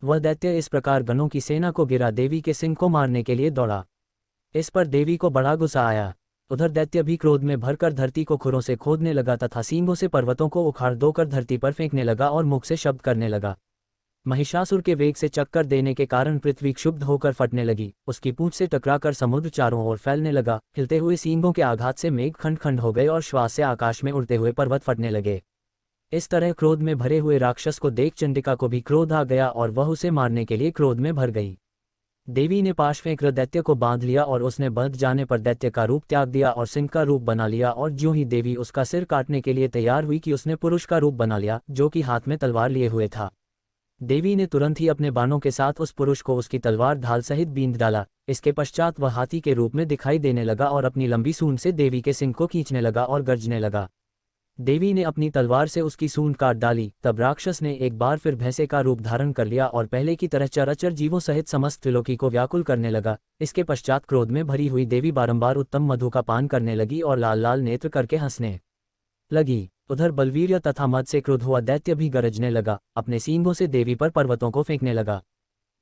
S1: वह दैत्य इस प्रकार गणों की सेना को गिरा देवी के सिंह को मारने के लिए दौड़ा। इस पर देवी को बड़ा गुस्सा आया। उधर दैत्य भी क्रोध में भरकर धरती को खुरों से खोदने लगा तथा सींगों से पर्वतों को उखाड़ दोकर धरती पर फेंकने लगा और मुख से शब्द करने लगा। महिषासुर के वेग से चक्कर देने के कारण पृथ्वी क्षुब्ध होकर फटने लगी। उसकी पूंछ से टकराकर समुद्र चारों ओर फैलने लगा। हिलते हुए सींगों के आघात से मेघ खंड खंड हो गए और श्वास से आकाश में उड़ते हुए पर्वत फटने लगे। इस तरह क्रोध में भरे हुए राक्षस को देख चंडिका को भी क्रोध आ गया और वह उसे मारने के लिए क्रोध में भर गई। देवी ने पाश फेंकर दैत्य को बांध लिया और उसने बंध जाने पर दैत्य का रूप त्याग दिया और सिंह का रूप बना लिया। और ज्यों ही देवी उसका सिर काटने के लिए तैयार हुई कि उसने पुरुष का रूप बना लिया, जो कि हाथ में तलवार लिए हुए था। देवी ने तुरंत ही अपने बाणों के साथ उस पुरुष को उसकी तलवार ढाल सहित बींध डाला। इसके पश्चात वह हाथी के रूप में दिखाई देने लगा और अपनी लंबी सूंड से देवी के सिंह को खींचने लगा और गर्जने लगा। देवी ने अपनी तलवार से उसकी सूंड काट डाली। तब राक्षस ने एक बार फिर भैंसे का रूप धारण कर लिया और पहले की तरह चराचर जीवों सहित समस्त त्रिलोकी को व्याकुल करने लगा। इसके पश्चात क्रोध में भरी हुई देवी बारंबार उत्तम मधु का पान करने लगी और लाल लाल नेत्र करके हंसने लगी। उधर बलवीर्य तथा मद से क्रुद्ध हुआ दैत्य भी गरजने लगा। अपने सींगों से देवी पर पर्वतों को फेंकने लगा।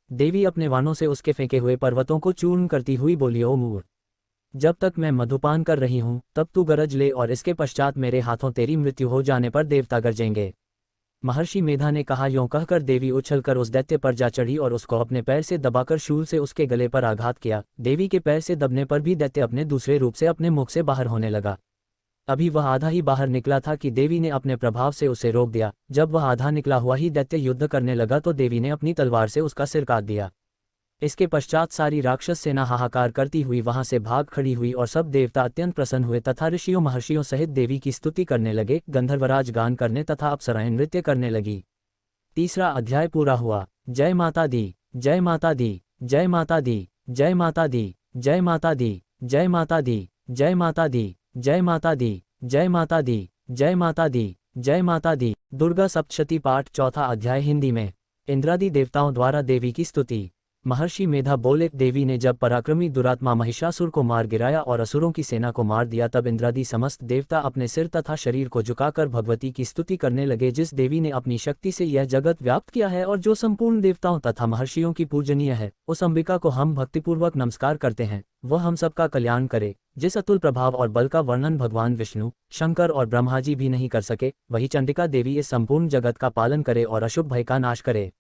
S1: देवी अपने वाणों से उसके फेंके हुए पर्वतों को चूर्ण करती हुई बोली, ओ मूर्ख, जब तक मैं मधुपान कर रही हूँ तब तू गरज ले और इसके पश्चात मेरे हाथों तेरी मृत्यु हो जाने पर देवता गरजेंगे। महर्षि मेधा ने कहा। यों कहकर देवी उछलकर उस दैत्य पर जा चढ़ी और उसको अपने पैर से दबाकर शूल से उसके गले पर आघात किया। देवी के पैर से दबने पर भी दैत्य अपने दूसरे रूप से अपने मुख से बाहर होने लगा। अभी वह आधा ही बाहर निकला था कि देवी ने अपने प्रभाव से उसे रोक दिया। जब वह आधा निकला हुआ ही दैत्य युद्ध करने लगा तो देवी ने अपनी तलवार से उसका सिर काट दिया। इसके पश्चात सारी राक्षस सेना हाहाकार करती हुई वहां से भाग खड़ी हुई और सब देवता अत्यंत प्रसन्न हुए तथा ऋषियों महर्षियों सहित देवी की स्तुति करने लगे। गंधर्वराज गान करने तथा अप्सराएं नृत्य करने लगी। तीसरा अध्याय पूरा हुआ। जय माता दी, जय माता दी, जय माता दी, जय माता दी। जय माता दी, जय माता दी, जय माता दी, जय माता दी, जय माता दी, जय माता दी, जय माता दी। दुर्गा सप्तशती पाठ, चौथा अध्याय हिंदी में। इंद्रादि देवताओं द्वारा देवी की स्तुति। महर्षि मेधा बोले, देवी ने जब पराक्रमी दुरात्मा महिषासुर को मार गिराया और असुरों की सेना को मार दिया, तब इंद्रादि समस्त देवता अपने सिर तथा शरीर को झुकाकर भगवती की स्तुति करने लगे, जिस देवी ने अपनी शक्ति से यह जगत व्याप्त किया है और जो संपूर्ण देवताओं तथा महर्षियों की पूजनीय है। उस अंबिका को हम भक्तिपूर्वक नमस्कार करते हैं। वह हम सबका कल्याण करे। जिस अतुल प्रभाव और बल का वर्णन भगवान विष्णु, शंकर और ब्रह्मा जी भी नहीं कर सके, वही चंडिका देवी इस संपूर्ण जगत का पालन करे और अशुभ भय का नाश करे।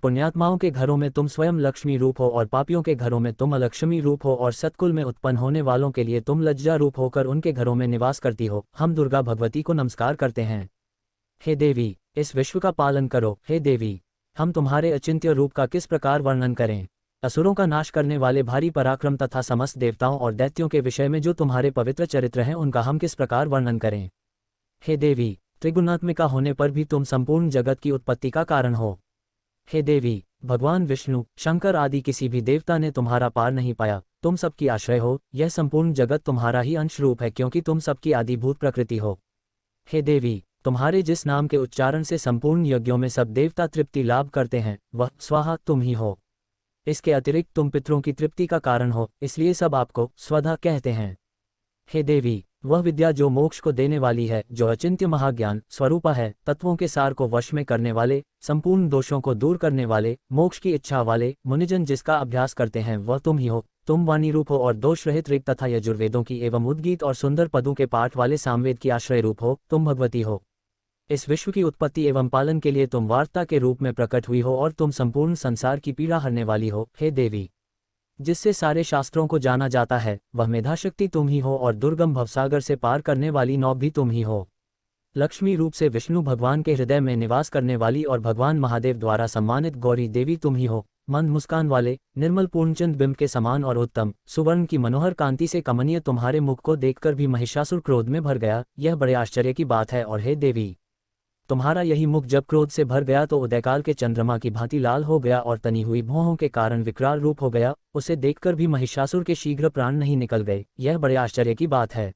S1: पुण्यात्माओं के घरों में तुम स्वयं लक्ष्मी रूप हो और पापियों के घरों में तुम अलक्ष्मी रूप हो, और सत्कुल में उत्पन्न होने वालों के लिए तुम लज्जा रूप होकर उनके घरों में निवास करती हो। हम दुर्गा भगवती को नमस्कार करते हैं। हे देवी, इस विश्व का पालन करो। हे देवी, हम तुम्हारे अचिंत्य रूप का किस प्रकार वर्णन करें। असुरों का नाश करने वाले भारी पराक्रम तथा समस्त देवताओं और दैत्यों के विषय में जो तुम्हारे पवित्र चरित्र हैं, उनका हम किस प्रकार वर्णन करें। हे देवी, त्रिगुणात्मिका होने पर भी तुम संपूर्ण जगत की उत्पत्ति का कारण हो। हे देवी, भगवान विष्णु, शंकर आदि किसी भी देवता ने तुम्हारा पार नहीं पाया। तुम सबकी आश्रय हो। यह संपूर्ण जगत तुम्हारा ही अंश रूप है, क्योंकि तुम सबकी आदिभूत प्रकृति हो। हे देवी, तुम्हारे जिस नाम के उच्चारण से संपूर्ण यज्ञों में सब देवता तृप्ति लाभ करते हैं, वह स्वाहा तुम ही हो। इसके अतिरिक्त तुम पितरों की तृप्ति का कारण हो, इसलिए सब आपको स्वधा कहते हैं। हे देवी, वह विद्या जो मोक्ष को देने वाली है, जो अचिंत्य महाज्ञान स्वरूपा है, तत्वों के सार को वश में करने वाले, संपूर्ण दोषों को दूर करने वाले, मोक्ष की इच्छा वाले, मुनिजन जिसका अभ्यास करते हैं, वह तुम ही हो। तुम वाणी रूप हो और दोष रहित ऋग तथा यजुर्वेदों की एवं उद्गीत और सुंदर पदों के पाठ वाले सामवेद की आश्रय रूप हो। तुम भगवती हो। इस विश्व की उत्पत्ति एवं पालन के लिए तुम वार्ता के रूप में प्रकट हुई हो, और तुम संपूर्ण संसार की पीड़ा हरने वाली हो। हे देवी, जिससे सारे शास्त्रों को जाना जाता है, वह मेधाशक्ति तुम ही हो, और दुर्गम भवसागर से पार करने वाली नौ भी तुम ही हो। लक्ष्मी रूप से विष्णु भगवान के हृदय में निवास करने वाली और भगवान महादेव द्वारा सम्मानित गौरी देवी तुम ही हो। मंद मुस्कान वाले, निर्मल पूर्णचंद बिंब के समान और उत्तम सुवर्ण की मनोहर कांति से कमनीय तुम्हारे मुख को देखकर भी महिषासुर क्रोध में भर गया। यह बड़े आश्चर्य की बात है। और हे देवी, तुम्हारा यही मुख जब क्रोध से भर गया तो उदयकाल के चंद्रमा की भांति लाल हो गया और तनी हुई भौहों के कारण विकराल रूप हो गया। उसे देखकर भी महिषासुर के शीघ्र प्राण नहीं निकल गए। यह बड़े आश्चर्य की बात है।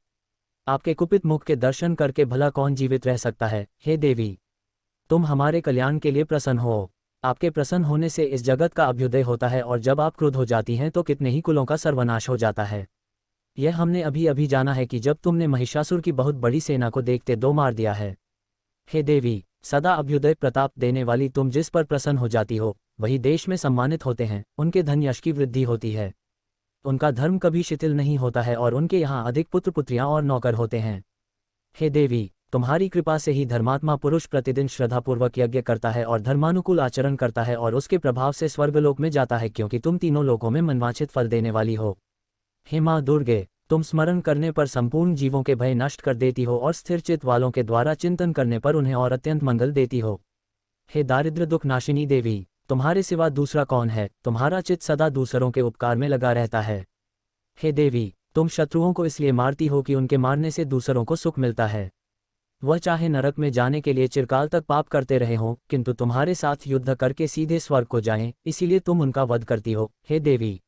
S1: आपके कुपित मुख के दर्शन करके भला कौन जीवित रह सकता है। हे देवी, तुम हमारे कल्याण के लिए प्रसन्न हो। आपके प्रसन्न होने से इस जगत का अभ्युदय होता है, और जब आप क्रोध हो जाती हैं तो कितने ही कुलों का सर्वनाश हो जाता है। यह हमने अभी अभी जाना है कि जब तुमने महिषासुर की बहुत बड़ी सेना को देखते दो मार दिया है। हे देवी, सदा अभ्युदय प्रताप देने वाली तुम जिस पर प्रसन्न हो जाती हो, वही देश में सम्मानित होते हैं। उनके धन यश की वृद्धि होती है। उनका धर्म कभी शिथिल नहीं होता है, और उनके यहाँ अधिक पुत्र पुत्रियां और नौकर होते हैं। हे देवी, तुम्हारी कृपा से ही धर्मात्मा पुरुष प्रतिदिन श्रद्धापूर्वक यज्ञ करता है और धर्मानुकूल आचरण करता है, और उसके प्रभाव से स्वर्गलोक में जाता है, क्योंकि तुम तीनों लोकों में मनवांछित फल देने वाली हो। हे माँ दुर्गे, तुम स्मरण करने पर संपूर्ण जीवों के भय नष्ट कर देती हो, और स्थिर चित्त वालों के द्वारा चिंतन करने पर उन्हें और अत्यंत मंगल देती हो। हे दारिद्र्य दुख नाशिनी देवी, तुम्हारे सिवा दूसरा कौन है। तुम्हारा चित्त सदा दूसरों के उपकार में लगा रहता है। हे देवी, तुम शत्रुओं को इसलिए मारती हो कि उनके मारने से दूसरों को सुख मिलता है। वह चाहे नरक में जाने के लिए चिरकाल तक पाप करते रहे हों, किंतु तुम्हारे साथ युद्ध करके सीधे स्वर्ग को जाएं, इसीलिए तुम उनका वध करती हो। हे देवी,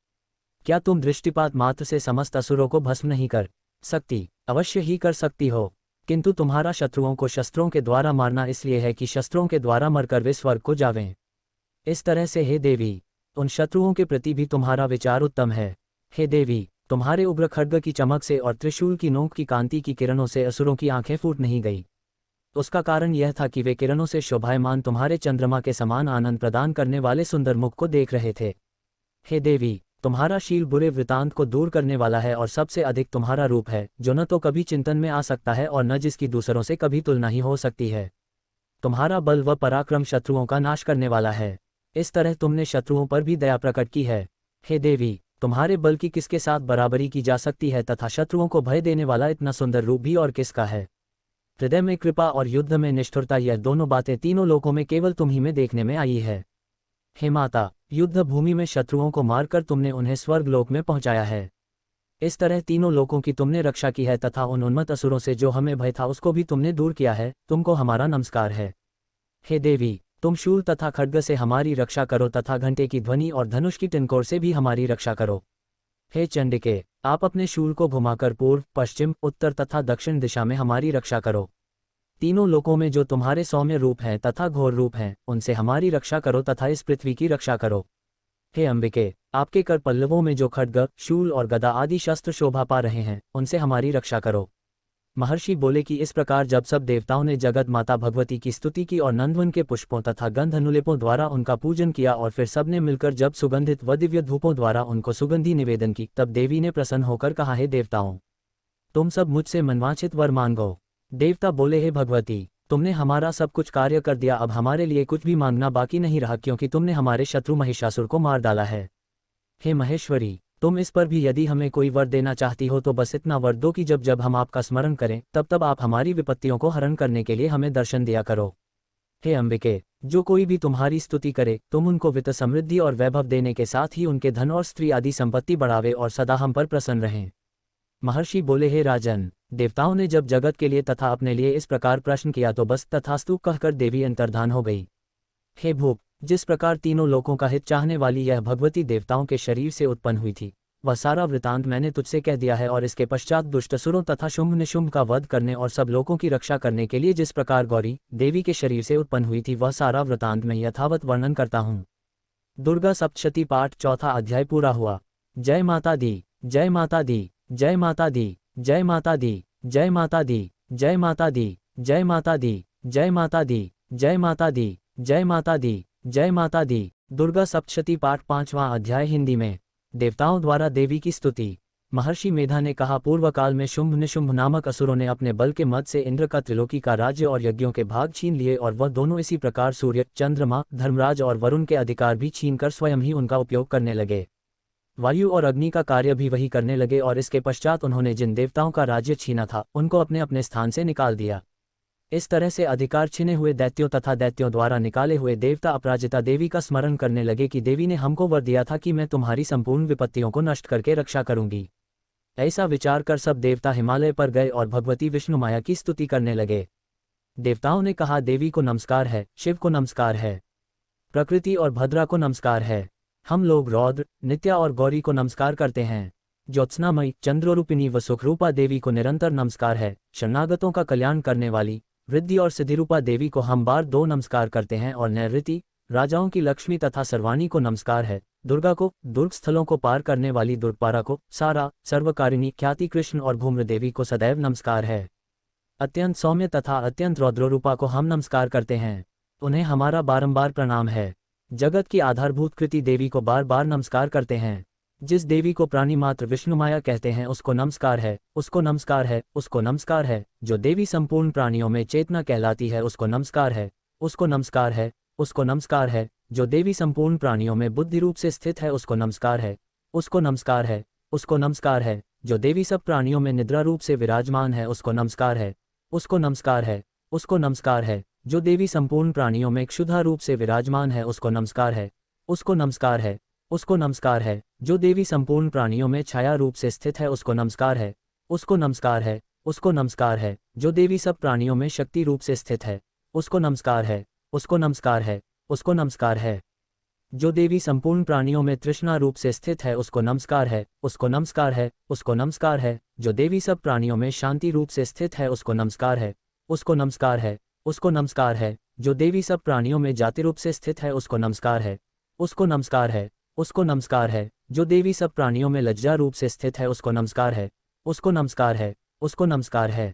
S1: क्या तुम दृष्टिपात मात्र से समस्त असुरों को भस्म नहीं कर सकती। अवश्य ही कर सकती हो, किंतु तुम्हारा शत्रुओं को शस्त्रों के द्वारा मारना इसलिए है कि शस्त्रों के द्वारा मरकर वे स्वर्ग को जावें। इस तरह से हे देवी, उन शत्रुओं के प्रति भी तुम्हारा विचार उत्तम है। हे देवी, तुम्हारे उग्र खड्ग की चमक से और त्रिशूल की नोक की कांति की किरणों से असुरों की आंखें फूट नहीं गई। उसका कारण यह था कि वे किरणों से शोभायमान तुम्हारे चंद्रमा के समान आनंद प्रदान करने वाले सुंदर मुख को देख रहे थे। हे देवी, तुम्हारा शील बुरे वृतांत को दूर करने वाला है, और सबसे अधिक तुम्हारा रूप है, जो न तो कभी चिंतन में आ सकता है और न जिसकी दूसरों से कभी तुलना ही हो सकती है। तुम्हारा बल व पराक्रम शत्रुओं का नाश करने वाला है। इस तरह तुमने शत्रुओं पर भी दया प्रकट की है। हे देवी, तुम्हारे बल की किसके साथ बराबरी की जा सकती है, तथा शत्रुओं को भय देने वाला इतना सुंदर रूप भी और किसका है। हृदय में कृपा और युद्ध में निष्ठुरता, यह दोनों बातें तीनों लोकों में केवल तुम ही में देखने में आई है। हे माता, युद्ध भूमि में शत्रुओं को मारकर तुमने उन्हें स्वर्ग लोक में पहुंचाया है। इस तरह तीनों लोकों की तुमने रक्षा की है, तथा उन उन्मत्त असुरों से जो हमें भय था उसको भी तुमने दूर किया है। तुमको हमारा नमस्कार है। हे देवी, तुम शूल तथा खड्ग से हमारी रक्षा करो, तथा घंटे की ध्वनि और धनुष की टिनकोर से भी हमारी रक्षा करो। हे चंडिके, आप अपने शूल को घुमाकर पूर्व, पश्चिम, उत्तर तथा दक्षिण दिशा में हमारी रक्षा करो। तीनों लोकों में जो तुम्हारे सौम्य रूप हैं तथा घोर रूप हैं, उनसे हमारी रक्षा करो तथा इस पृथ्वी की रक्षा करो। हे अंबिके, आपके कर पल्लवों में जो खड्ग, शूल और गदा आदि शस्त्र शोभा पा रहे हैं, उनसे हमारी रक्षा करो। महर्षि बोले कि इस प्रकार जब सब देवताओं ने जगत माता भगवती की स्तुति की और नंदवन के पुष्पों तथा गंध अनुलेपों द्वारा उनका पूजन किया और फिर सबने मिलकर जब सुगंधित व दिव्य धूपों द्वारा उनको सुगंधी निवेदन की, तब देवी ने प्रसन्न होकर कहा, हे देवताओं, तुम सब मुझसे मनवांछित वर मांगो। देवता बोले, हे भगवती, तुमने हमारा सब कुछ कार्य कर दिया, अब हमारे लिए कुछ भी मांगना बाकी नहीं रहा, क्योंकि तुमने हमारे शत्रु महिषासुर को मार डाला है। हे महेश्वरी, तुम इस पर भी यदि हमें कोई वर देना चाहती हो तो बस इतना वर दो कि जब जब हम आपका स्मरण करें तब तब आप हमारी विपत्तियों को हरण करने के लिए हमें दर्शन दिया करो। हे अंबिके, जो कोई भी तुम्हारी स्तुति करे तुम उनको वित्त समृद्धि और वैभव देने के साथ ही उनके धन और स्त्री आदि संपत्ति बढ़ावे और सदा हम पर प्रसन्न रहें। महर्षि बोले, हे राजन, देवताओं ने जब जगत के लिए तथा अपने लिए इस प्रकार प्रश्न किया तो बस तथास्तु कहकर देवी अंतर्धान हो गई। हे भूप, जिस प्रकार तीनों लोकों का हित चाहने वाली यह भगवती देवताओं के शरीर से उत्पन्न हुई थी, वह सारा वृतांत मैंने तुझसे कह दिया है, और इसके पश्चात दुष्टसुरों तथा शुंभ निशुंभ का वध करने और सब लोगों की रक्षा करने के लिए जिस प्रकार गौरी देवी के शरीर से उत्पन्न हुई थी, वह सारा वृतांत मैं यथावत वर्णन करता हूँ। दुर्गा सप्तशती पाठ चौथा अध्याय पूरा हुआ। जय माता दी, जय माता दी, जय माता दी, जय माता दी, जय माता दी, जय माता दी, जय माता दी, जय माता दी, जय माता दी, जय माता दी, जय माता दी। दुर्गा सप्तशती पाठ पांचवां अध्याय हिंदी में। देवताओं द्वारा देवी की स्तुति। महर्षि मेधा ने कहा, पूर्व काल में शुंभ निशुंभ नामक असुरों ने अपने बल के मद से इंद्र का त्रिलोकी का राज्य और यज्ञों के भाग छीन लिए, और वह दोनों इसी प्रकार सूर्य, चंद्रमा, धर्मराज और वरुण के अधिकार भी छीनकर स्वयं ही उनका उपयोग करने लगे। वायु और अग्नि का कार्य भी वही करने लगे, और इसके पश्चात उन्होंने जिन देवताओं का राज्य छीना था उनको अपने अपने स्थान से निकाल दिया। इस तरह से अधिकार छिने हुए दैत्यों तथा दैत्यों द्वारा निकाले हुए देवता अपराजिता देवी का स्मरण करने लगे कि देवी ने हमको वर दिया था कि मैं तुम्हारी संपूर्ण विपत्तियों को नष्ट करके रक्षा करूंगी। ऐसा विचार कर सब देवता हिमालय पर गए और भगवती विष्णु माया की स्तुति करने लगे। देवताओं ने कहा, देवी को नमस्कार है, शिव को नमस्कार है, प्रकृति और भद्रा को नमस्कार है। हम लोग रौद्र, नित्या और गौरी को नमस्कार करते हैं। ज्योत्सनामयी, चंद्ररूपिणी व सुखरूपा देवी को निरंतर नमस्कार है। शरणागतों का कल्याण करने वाली वृद्धि और सिद्धिरूपा देवी को हम बार दो नमस्कार करते हैं, और नैऋति, राजाओं की लक्ष्मी तथा सर्वाणी को नमस्कार है। दुर्गा को, दुर्ग स्थलों को पार करने वाली दुर्गपारा को, सारा, सर्वकारिणी, ख्याति कृष्ण और भूम्र देवी को सदैव नमस्कार है। अत्यंत सौम्य तथा अत्यंत रौद्ररूपा को हम नमस्कार करते हैं, उन्हें हमारा बारंबार प्रणाम है। जगत की आधारभूत कृति देवी को बार बार नमस्कार करते हैं। जिस देवी को प्राणी मात्र विष्णु माया कहते हैं उसको नमस्कार है, उसको नमस्कार है, उसको नमस्कार है। जो देवी संपूर्ण प्राणियों में चेतना कहलाती है उसको नमस्कार है, उसको नमस्कार है, उसको नमस्कार है। जो देवी संपूर्ण प्राणियों में बुद्धि रूप से स्थित है उसको नमस्कार है, उसको नमस्कार है, उसको नमस्कार है। जो देवी सब प्राणियों में निद्रा रूप से विराजमान है उसको नमस्कार है, उसको नमस्कार है, उसको नमस्कार है। जो देवी संपूर्ण प्राणियों में क्षुधा रूप से विराजमान है उसको नमस्कार है, उसको नमस्कार है, उसको नमस्कार है। जो देवी संपूर्ण प्राणियों में छाया रूप से स्थित है उसको नमस्कार है, उसको नमस्कार है, उसको नमस्कार है। जो देवी सब प्राणियों में शक्ति रूप से स्थित है उसको नमस्कार है, उसको नमस्कार है, उसको नमस्कार है। जो देवी संपूर्ण प्राणियों में तृष्णा रूप से स्थित है उसको नमस्कार है, उसको नमस्कार है, उसको नमस्कार है। जो देवी सब प्राणियों में शांति रूप से स्थित है उसको नमस्कार है, उसको नमस्कार है, उसको नमस्कार है। जो देवी सब प्राणियों में जाति रूप से स्थित है उसको नमस्कार है, उसको नमस्कार है, उसको नमस्कार है। जो देवी सब प्राणियों में लज्जा रूप से स्थित है उसको नमस्कार है, उसको नमस्कार है, उसको नमस्कार है।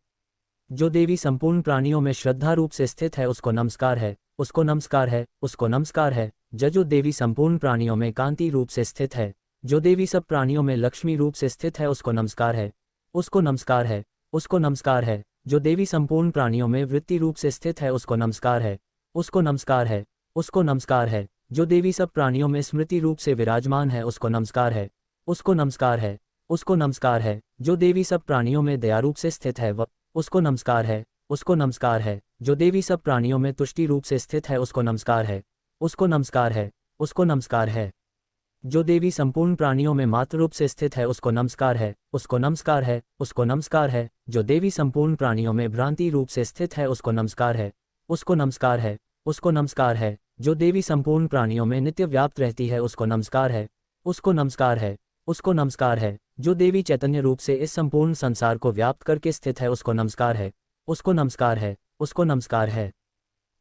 S1: जो देवी संपूर्ण प्राणियों में श्रद्धा रूप से स्थित है उसको नमस्कार है, उसको नमस्कार है, उसको नमस्कार है। जो देवी संपूर्ण प्राणियों में कांति रूप से स्थित है, जो देवी सब प्राणियों में लक्ष्मी रूप से स्थित है उसको नमस्कार है, उसको नमस्कार है, उसको नमस्कार है। जो देवी संपूर्ण प्राणियों में वृत्ति रूप से स्थित है उसको नमस्कार है, उसको नमस्कार है, उसको नमस्कार है। जो देवी सब प्राणियों में स्मृति रूप से विराजमान है उसको नमस्कार है, उसको नमस्कार है, उसको नमस्कार है। जो देवी सब प्राणियों में दया रूप से स्थित है वह उसको नमस्कार है, उसको नमस्कार है। जो देवी सब प्राणियों में तुष्टि रूप से स्थित है उसको नमस्कार है, उसको नमस्कार है, उसको नमस्कार है। जो देवी संपूर्ण प्राणियों में मातृ रूप से स्थित है उसको नमस्कार है, उसको नमस्कार है, उसको नमस्कार है। जो देवी संपूर्ण प्राणियों में भ्रांति रूप से स्थित है उसको नमस्कार है, उसको नमस्कार है, उसको नमस्कार है। जो देवी संपूर्ण प्राणियों में नित्य व्याप्त रहती है उसको नमस्कार है, उसको नमस्कार है, उसको नमस्कार है। जो देवी चैतन्य रूप से इस संपूर्ण संसार को व्याप्त करके स्थित है उसको नमस्कार है, उसको नमस्कार है, उसको नमस्कार है।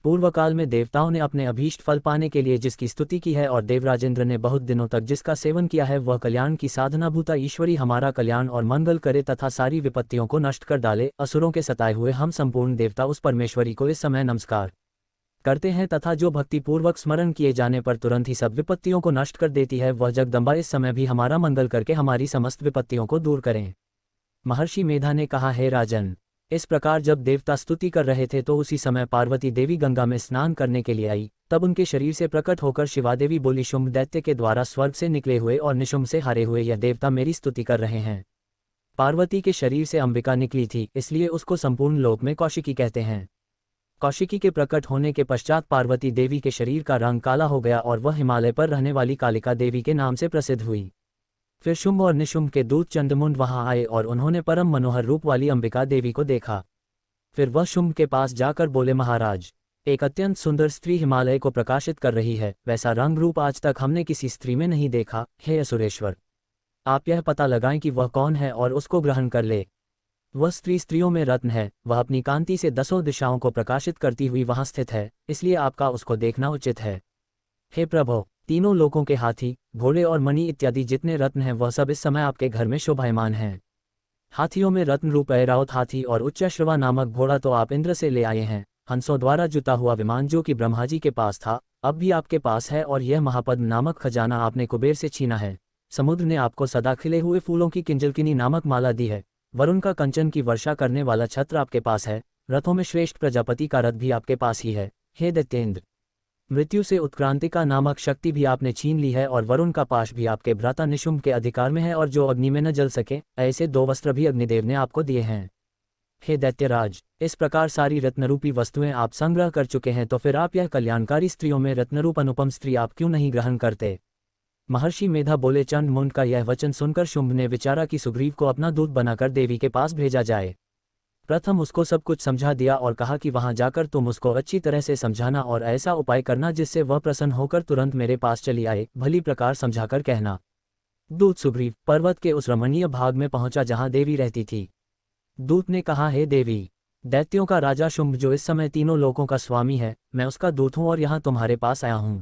S1: पूर्व काल में देवताओं ने अपने अभीष्ट फल पाने के लिए जिसकी स्तुति की है और देवराजेंद्र ने बहुत दिनों तक जिसका सेवन किया है वह कल्याण की साधना भूता ईश्वरी हमारा कल्याण और मंगल करे तथा सारी विपत्तियों को नष्ट कर डाले। असुरों के सताए हुए हम संपूर्ण देवता उस परमेश्वरी को इस समय नमस्कार करते हैं तथा जो भक्ति पूर्वक स्मरण किए जाने पर तुरंत ही सब विपत्तियों को नष्ट कर देती है वह जगदम्बा इस समय भी हमारा मंगल करके हमारी समस्त विपत्तियों को दूर करें। महर्षि मेधा ने कहा, हे राजन, इस प्रकार जब देवता स्तुति कर रहे थे तो उसी समय पार्वती देवी गंगा में स्नान करने के लिए आई। तब उनके शरीर से प्रकट होकर शिवादेवी बोली, शुंभ दैत्य के द्वारा स्वर्ग से निकले हुए और निशुंभ से हारे हुए यह देवता मेरी स्तुति कर रहे हैं। पार्वती के शरीर से अंबिका निकली थी, इसलिए उसको संपूर्ण लोक में कौशिकी कहते हैं। कौशिकी के प्रकट होने के पश्चात पार्वती देवी के शरीर का रंग काला हो गया और वह हिमालय पर रहने वाली कालिका देवी के नाम से प्रसिद्ध हुई। फिर शुंभ और निशुंभ के दूत चंद्रमुंड वहां आए और उन्होंने परम मनोहर रूप वाली अंबिका देवी को देखा। फिर वह शुंभ के पास जाकर बोले, महाराज, एक अत्यंत सुंदर स्त्री हिमालय को प्रकाशित कर रही है, वैसा रंग रूप आज तक हमने किसी स्त्री में नहीं देखा। हे असुरेश्वर, आप यह पता लगाएं कि वह कौन है और उसको ग्रहण कर ले। वह स्त्री स्त्रियों में रत्न है, वह अपनी कांति से 10 दिशाओं को प्रकाशित करती हुई वहां स्थित है, इसलिए आपका उसको देखना उचित है। हे प्रभो, तीनों लोकों के हाथी, घोड़े और मणि इत्यादि जितने रत्न हैं वह सब इस समय आपके घर में शोभायमान हैं। हाथियों में रत्न रूप ऐरावत हाथी और उच्चश्रवा नामक घोड़ा तो आप इंद्र से ले आए हैं। हंसों द्वारा जुता हुआ विमान जो कि ब्रह्मा जी के पास था अब भी आपके पास है, और यह महापद्म नामक खजाना आपने कुबेर से छीना है। समुद्र ने आपको सदा खिले हुए फूलों की किंजलकिनी नामक माला दी है। वरुण का कंचन की वर्षा करने वाला छत्र आपके पास है। रथों में श्रेष्ठ प्रजापति का रथ भी आपके पास ही है। हे दैत्येंद्र, मृत्यु से उत्क्रांतिका नामक शक्ति भी आपने छीन ली है, और वरुण का पाश भी आपके भ्राता निशुंभ के अधिकार में है, और जो अग्नि में न जल सके ऐसे 2 वस्त्र भी अग्निदेव ने आपको दिए हैं। हे दैत्यराज, इस प्रकार सारी रत्नरूपी वस्तुएं आप संग्रह कर चुके हैं, तो फिर आप यह कल्याणकारी स्त्रियों में रत्नरूप अनुपम स्त्री आप क्यों नहीं ग्रहण करते। महर्षि मेधा बोले, चंड मुंड का यह वचन सुनकर शुंभ ने विचारा कि सुग्रीव को अपना दूत बनाकर देवी के पास भेजा जाए। प्रथम उसको सब कुछ समझा दिया और कहा कि वहां जाकर तुम उसको अच्छी तरह से समझाना और ऐसा उपाय करना जिससे वह प्रसन्न होकर तुरंत मेरे पास चली आए। भली प्रकार समझाकर कहना। दूत सुग्रीव पर्वत के उस रमणीय भाग में पहुंचा जहां देवी रहती थी। दूत ने कहा, हे देवी, दैत्यों का राजा शुंभ जो इस समय तीनों लोकों का स्वामी है, मैं उसका दूत हूं और यहाँ तुम्हारे पास आया हूं।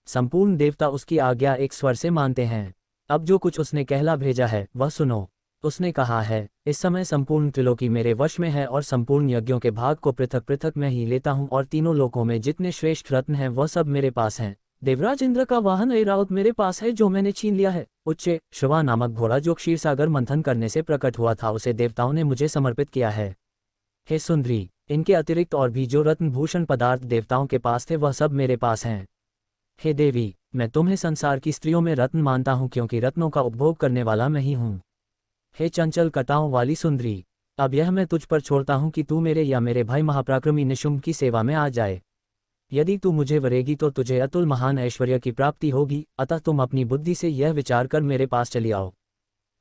S1: संपूर्ण देवता उसकी आज्ञा एक स्वर से मानते हैं। अब जो कुछ उसने कहला भेजा है वह सुनो। उसने कहा है, इस समय संपूर्ण त्रिलोकी मेरे वश में है और संपूर्ण यज्ञों के भाग को पृथक पृथक मैं ही लेता हूं, और तीनों लोकों में जितने श्रेष्ठ रत्न हैं वह सब मेरे पास हैं। देवराज इंद्र का वाहन ऐरावत मेरे पास है जो मैंने छीन लिया है। उच्च श्रवा नामक घोड़ा जो क्षीरसागर मंथन करने से प्रकट हुआ था उसे देवताओं ने मुझे समर्पित किया है। हे सुंदरी, इनके अतिरिक्त और भी जो रत्नभूषण पदार्थ देवताओं के पास थे वह सब मेरे पास हैं। हे देवी, मैं तुम्हें संसार की स्त्रियों में रत्न मानता हूँ क्योंकि रत्नों का उपभोग करने वाला मैं ही हूँ। हे चंचल कटाओं वाली सुंदरी, अब यह मैं तुझ पर छोड़ता हूँ कि तू मेरे या मेरे भाई महापराक्रमी निशुंभ की सेवा में आ जाए। यदि तू मुझे वरेगी तो तुझे अतुल महान ऐश्वर्य की प्राप्ति होगी, अतः तुम अपनी बुद्धि से यह विचार कर मेरे पास चली आओ।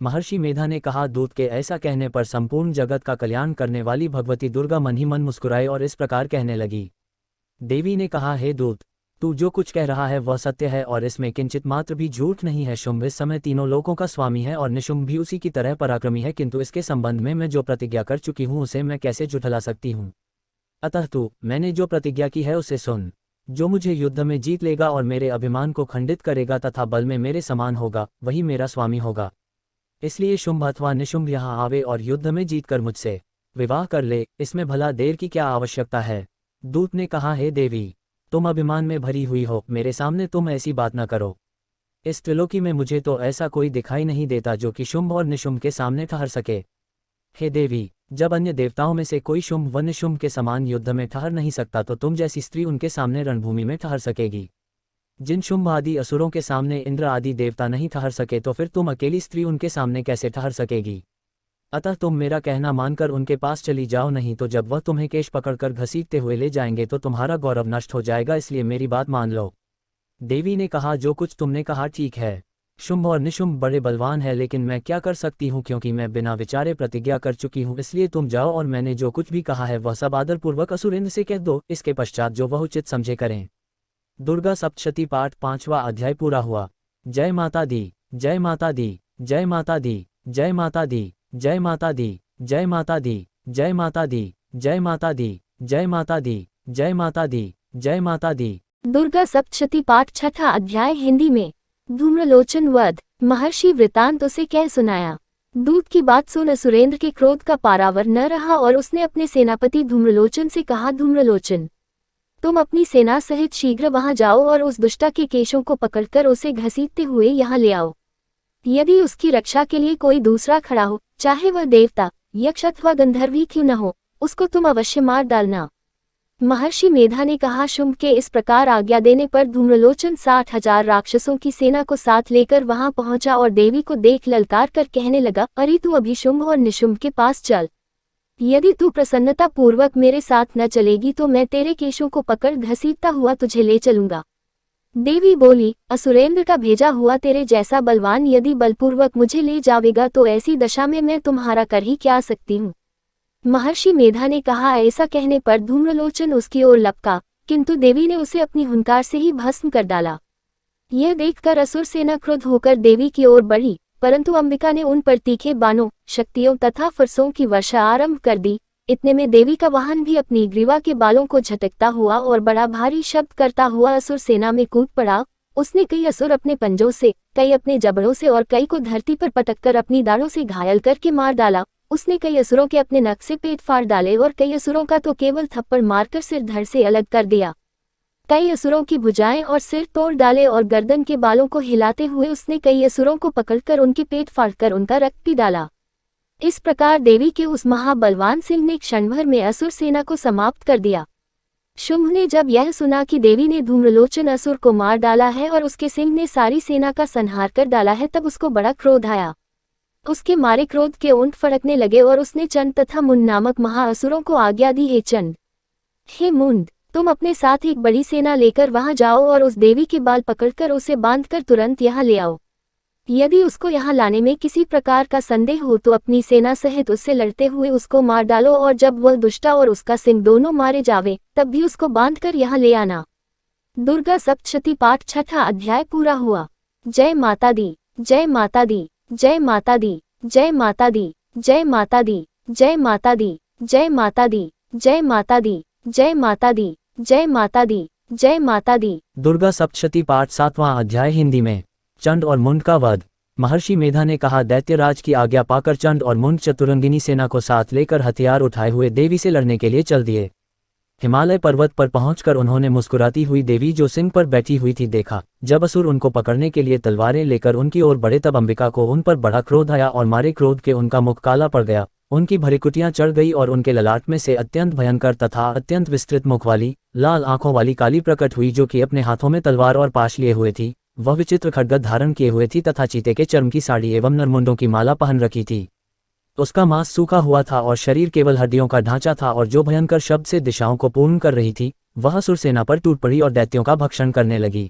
S1: महर्षि मेधा ने कहा, दूत के ऐसा कहने पर संपूर्ण जगत का कल्याण करने वाली भगवती दुर्गा मन ही मन मुस्कुराए और इस प्रकार कहने लगी। देवी ने कहा, हे दूत, तू जो कुछ कह रहा है वह सत्य है और इसमें किंचित मात्र भी झूठ नहीं है। शुंभ इस समय तीनों लोकों का स्वामी है और निशुंभ भी उसी की तरह पराक्रमी है, किंतु इसके संबंध में मैं जो प्रतिज्ञा कर चुकी हूँ उसे मैं कैसे झुठला सकती हूँ। अतः तू मैंने जो प्रतिज्ञा की है उसे सुन। जो मुझे युद्ध में जीत लेगा और मेरे अभिमान को खंडित करेगा तथा बल में मेरे समान होगा वही मेरा स्वामी होगा। इसलिए शुंभ अथवा निशुंभ यहाँ आवे और युद्ध में जीतकर मुझसे विवाह कर ले, इसमें भला देर की क्या आवश्यकता है। दूत ने कहा, हे देवी, तुम अभिमान में भरी हुई हो, मेरे सामने तुम ऐसी बात न करो। इस त्रिलोकी में मुझे तो ऐसा कोई दिखाई नहीं देता जो कि शुंभ और निशुंभ के सामने ठहर सके। हे देवी, जब अन्य देवताओं में से कोई शुंभ व निशुंभ के समान युद्ध में ठहर नहीं सकता तो तुम जैसी स्त्री उनके सामने रणभूमि में ठहर सकेगी। जिन शुंभ आदि असुरों के सामने इंद्र आदि देवता नहीं ठहर सके तो फिर तुम अकेली स्त्री उनके सामने कैसे ठहर सकेगी। अतः तुम मेरा कहना मानकर उनके पास चली जाओ, नहीं तो जब वह तुम्हें केश पकड़कर घसीटते हुए ले जाएंगे तो तुम्हारा गौरव नष्ट हो जाएगा, इसलिए मेरी बात मान लो। देवी ने कहा, जो कुछ तुमने कहा ठीक है। शुंभ और निशुंभ बड़े बलवान है, लेकिन मैं क्या कर सकती हूँ क्योंकि मैं बिना विचारे प्रतिज्ञा कर चुकी हूँ। इसलिए तुम जाओ और मैंने जो कुछ भी कहा है वह सब आदरपूर्वक असुरेंद्र से कह दो। इसके पश्चात जो वह उचित समझे करें। दुर्गा सप्तशती पाठ 5वां अध्याय पूरा हुआ। जय माता दी। जय माता दी, जय माता दी, जय माता दी, जय माता दी, जय माता दी, जय माता दी, जय माता दी, जय माता दी, जय माता दी, जय माता दी।
S2: दुर्गा सप्तशती पाठ छठा अध्याय हिंदी में। धूम्रलोचन वध। महर्षि वृतांत उसे कह सुनाया। दूत की बात सुन असुरेंद्र के क्रोध का पारावर न रहा और उसने अपने सेनापति धूम्रलोचन से कहा, धूम्रलोचन, तुम अपनी सेना सहित शीघ्र वहां जाओ और उस दुष्टा के केशों को पकड़कर उसे घसीटते हुए यहाँ ले आओ। यदि उसकी रक्षा के लिए कोई दूसरा खड़ा हो, चाहे वह देवता, यक्ष अथवा गंधर्वी क्यों न हो, उसको तुम अवश्य मार डालना। महर्षि मेधा ने कहा। शुंभ के इस प्रकार आज्ञा देने पर धूम्रलोचन 60,000 राक्षसों की सेना को साथ लेकर वहां पहुंचा और देवी को देख ललकार कर कहने लगा, अरे तू अभी शुंभ और निशुंभ के पास चल। यदि तू प्रसन्नता पूर्वक मेरे साथ न चलेगी तो मैं तेरे केशों को पकड़ घसीटता हुआ तुझे ले चलूंगा। देवी बोली, असुरेंद्र का भेजा हुआ तेरे जैसा बलवान यदि बलपूर्वक मुझे ले जावेगा तो ऐसी दशा में मैं तुम्हारा कर ही क्या सकती हूँ। महर्षि मेधा ने कहा। ऐसा कहने पर धूम्रलोचन उसकी ओर लपका, किंतु देवी ने उसे अपनी हुंकार से ही भस्म कर डाला। यह देखकर असुर सेना क्रुद्ध होकर देवी की ओर बढ़ी, परंतु अंबिका ने उन पर तीखे बाणों, शक्तियों तथा फरसों की वर्षा आरंभ कर दी। इतने में देवी का वाहन भी अपनी ग्रीवा के बालों को झटकता हुआ और बड़ा भारी शब्द करता हुआ असुर सेना में कूद पड़ा। उसने कई असुर अपने पंजों से, कई अपने जबड़ों से और कई को धरती पर पटककर अपनी दाढ़ों से घायल करके मार डाला। उसने कई असुरों के अपने नख से पेट फाड़ डाले और कई असुरों का तो केवल थप्पड़ मारकर सिर धड़ से अलग कर दिया। कई असुरों की भुजाएं और सिर तोड़ डाले और गर्दन के बालों को हिलाते हुए उसने कई असुरों को पकड़कर उनके पेट फाड़कर उनका रक्त पी डाला। इस प्रकार देवी के उस महाबलवान सिंह ने क्षणभर में असुर सेना को समाप्त कर दिया। शुंभ ने जब यह सुना कि देवी ने धूम्रलोचन असुर को मार डाला है और उसके सिंह ने सारी सेना का संहार कर डाला है, तब उसको बड़ा क्रोध आया। उसके मारे क्रोध के ऊंट फड़कने लगे और उसने चंड तथा मुंड नामक महाअसुरों को आज्ञा दी, हे चंड, हे मुंड, तुम अपने साथ एक बड़ी सेना लेकर वहां जाओ और उस देवी के बाल पकड़कर उसे बांधकर तुरंत यहाँ ले आओ। यदि उसको यहाँ लाने में किसी प्रकार का संदेह हो तो अपनी सेना सहित उससे लड़ते हुए उसको मार डालो और जब वह दुष्टा और उसका सिंह दोनों मारे जावे तब भी उसको बांधकर यहाँ ले आना। दुर्गा सप्तशती पाठ छठा अध्याय पूरा हुआ। जय माता दी, जय माता दी, जय माता दी, जय माता दी, जय माता दी, जय माता दी, जय माता दी, जय माता दी, जय माता दी, जय माता दी, जय माता दी।
S1: दुर्गा सप्तशती पाठ 7वां अध्याय हिंदी में। चंड और मुंड का वध। महर्षि मेधा ने कहा, दैत्यराज की आज्ञा पाकर चंड और मुंड चतुरंगिनी सेना को साथ लेकर हथियार उठाए हुए देवी से लड़ने के लिए चल दिए। हिमालय पर्वत पर पहुंचकर उन्होंने मुस्कुराती हुई देवी जो सिंह पर बैठी हुई थी देखा। जब असुर उनको पकड़ने के लिए तलवारें लेकर उनकी ओर बढ़े तब अंबिका को उन पर बड़ा क्रोध आया और मारे क्रोध के उनका मुख काला पड़ गया, उनकी भ्रुकुटियां चढ़ गई और उनके ललाट में से अत्यंत भयंकर तथा अत्यंत विस्तृत मुख वाली, लाल आंखों वाली काली प्रकट हुई, जो कि अपने हाथों में तलवार और पाश लिए हुए थी। वह विचित्र खड्ग धारण किए हुए थी तथा चीते के चर्म की साड़ी एवं नरमुंडों की माला पहन रखी थी। उसका मांस सूखा हुआ था और शरीर केवल हड्डियों का ढांचा था और जो भयंकर शब्द से दिशाओं को पूर्ण कर रही थी, वह असुर सेना पर टूट पड़ी और दैत्यों का भक्षण करने लगी।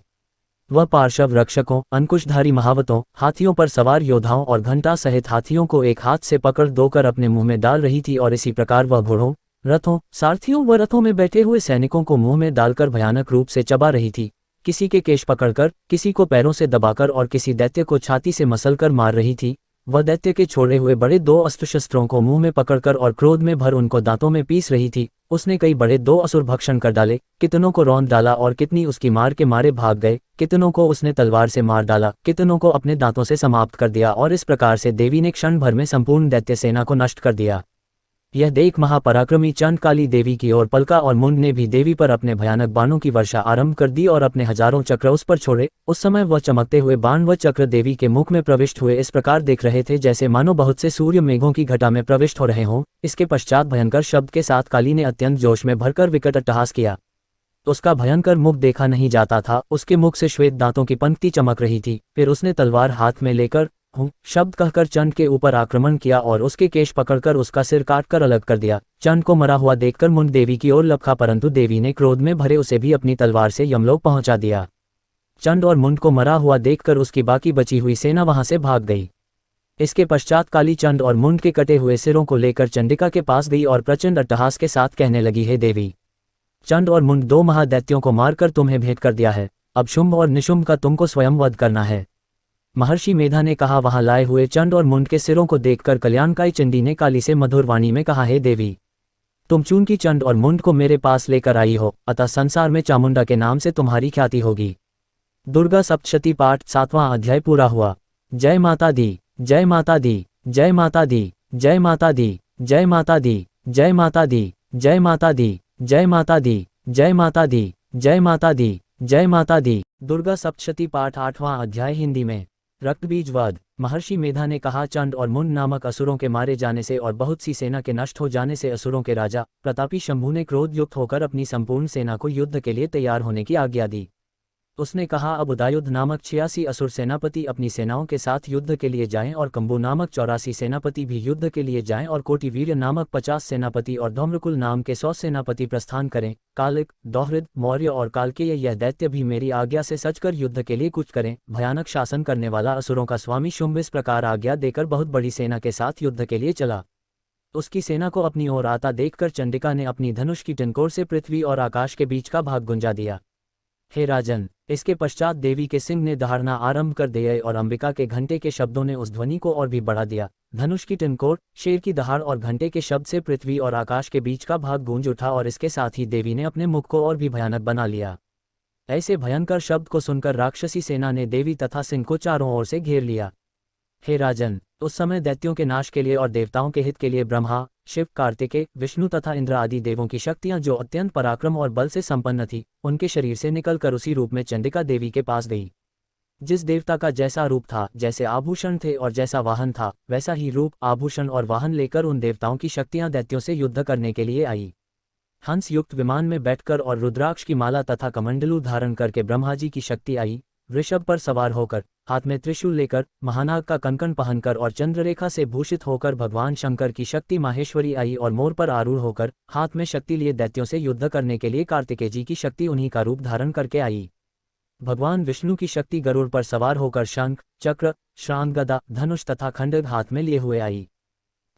S1: वह पार्श्व रक्षकों, अंकुशधारी महावतों, हाथियों पर सवार योद्धाओं और घंटा सहित हाथियों को एक हाथ से पकड़ दोकर अपने मुंह में डाल रही थी और इसी प्रकार वह घोड़ों, रथों, सारथियों व रथों में बैठे हुए सैनिकों को मुंह में डालकर भयानक रूप से चबा रही थी। किसी के केश पकड़कर, किसी को पैरों से दबाकर और किसी दैत्य को छाती से मसलकर मार रही थी। वह दैत्य के छोड़े हुए बड़े 2 अस्त्र शस्त्रों को मुंह में पकड़कर और क्रोध में भर उनको दांतों में पीस रही थी। उसने कई बड़े 2 असुर भक्षण कर डाले, कितनों को रौंद डाला और कितनी उसकी मार के मारे भाग गए, कितनों को उसने तलवार से मार डाला, कितनों को अपने दांतों से समाप्त कर दिया और इस प्रकार से देवी ने क्षण भर में संपूर्ण दैत्य सेना को नष्ट कर दिया। यह देख महापराक्रमी चंड काली देवी की ओर पलका और मुंड ने भी देवी पर अपने भयानक बाणों की वर्षा आरंभ कर दी और अपने हजारों चक्र उस पर छोड़े। उस समय वह चमकते हुए बाण व चक्र देवी के मुख में प्रविष्ट हुए इस प्रकार देख रहे थे जैसे मानो बहुत से सूर्य मेघों की घटा में प्रविष्ट हो रहे हों। इसके पश्चात भयंकर शब्द के साथ काली ने अत्यंत जोश में भरकर विकट अट्टहास किया। उसका भयंकर मुख देखा नहीं जाता था, उसके मुख से श्वेत दांतों की पंक्ति चमक रही थी। फिर उसने तलवार हाथ में लेकर हूँ शब्द कहकर चंड के ऊपर आक्रमण किया और उसके केश पकड़कर उसका सिर काटकर अलग कर दिया। चंड को मरा हुआ देखकर मुंड देवी की ओर लपका, परंतु देवी ने क्रोध में भरे उसे भी अपनी तलवार से यमलोक पहुंचा दिया। चंड और मुंड को मरा हुआ देखकर उसकी बाकी बची हुई सेना वहां से भाग गई। इसके पश्चात काली चंड और मुंड के कटे हुए सिरों को लेकर चंडिका के पास गई और प्रचंड अट्टहास के साथ कहने लगी, हे देवी, चंड और मुंड 2 महादैत्यों को मारकर तुम्हें भेंट कर दिया है। अब शुंभ और निशुंभ का तुमको स्वयं वध करना है। महर्षि मेधा ने कहा, वहां लाए हुए चंड और मुंड के सिरों को देखकर कल्याणकाई चंडी ने काली से मधुर वाणी में कहा, हे देवी, तुम चून की चंड और मुंड को मेरे पास लेकर आई हो, अतः संसार में चामुंडा के नाम से तुम्हारी ख्याति होगी। दुर्गा सप्तशती पाठ 7वां अध्याय पूरा हुआ। जय माता दी, जय माता दी, जय माता दी, जय माता दी, जय माता दी, जय माता दी, जय माता दी, जय माता दी, जय माता दी, जय माता दी, जय माता दी। दुर्गा सप्तशती पाठ 8वां अध्याय हिंदी में। रक्तबीज वध। महर्षि मेधा ने कहा, चंड और मुंड नामक असुरों के मारे जाने से और बहुत सी सेना के नष्ट हो जाने से असुरों के राजा प्रतापी शंभु ने क्रोध युक्त होकर अपनी संपूर्ण सेना को युद्ध के लिए तैयार होने की आज्ञा दी। उसने कहा, अब उदयुद्ध नामक 86 असुर सेनापति अपनी सेनाओं के साथ युद्ध के लिए जाएं और कंबु नामक 84 सेनापति भी युद्ध के लिए जाएं और कोटिवीर्य नामक 50 सेनापति और धौम्रकुल नाम के 100 सेनापति प्रस्थान करें। कालिक, दोहृद, मौर्य और कालकेय यह दैत्य भी मेरी आज्ञा से सचकर युद्ध के लिए कूच करें। भयानक शासन करने वाला असुरों का स्वामी शुंभ इस प्रकार आज्ञा देकर बहुत बड़ी सेना के साथ युद्ध के लिए चला। उसकी सेना को अपनी ओर आता देखकर चंडिका ने अपनी धनुष की टिनकोर से पृथ्वी और आकाश के बीच का भाग गुंजा दिया। हे राजन, इसके पश्चात देवी के सिंह ने दहाड़ना आरंभ कर दिए और अंबिका के घंटे के शब्दों ने उस ध्वनि को और भी बढ़ा दिया। धनुष की टिनकोर, शेर की दहाड़ और घंटे के शब्द से पृथ्वी और आकाश के बीच का भाग गूंज उठा और इसके साथ ही देवी ने अपने मुख को और भी भयानक बना लिया। ऐसे भयंकर शब्द को सुनकर राक्षसी सेना ने देवी तथा सिंह को चारों ओर से घेर लिया। हे राजन, उस समय दैत्यों के नाश के लिए और देवताओं के हित के लिए ब्रह्मा, शिव, कार्तिकेय, विष्णु तथा इंद्र आदि देवों की शक्तियां जो अत्यंत पराक्रम और बल से संपन्न थी, उनके शरीर से निकलकर उसी रूप में चंडिका देवी के पास गई। जिस देवता का जैसा रूप था, जैसे आभूषण थे और जैसा वाहन था, वैसा ही रूप, आभूषण और वाहन लेकर उन देवताओं की शक्तियां दैत्यों से युद्ध करने के लिए आई। हंस युक्त विमान में बैठकर और रुद्राक्ष की माला तथा कमंडलू धारण करके ब्रह्मा जी की शक्ति आई। वृषभ पर सवार होकर, हाथ में त्रिशूल लेकर, महानाग का कंकण पहनकर और चंद्ररेखा से भूषित होकर भगवान शंकर की शक्ति माहेश्वरी आई और मोर पर आरूढ़ होकर हाथ में शक्ति लिए दैत्यों से युद्ध करने के लिए कार्तिकेय जी की शक्ति उन्हीं का रूप धारण करके आई। भगवान विष्णु की शक्ति गरुड़ पर सवार होकर शंख, चक्र, श्रांत, गदा, धनुष तथा खंडक हाथ में लिए हुए आई।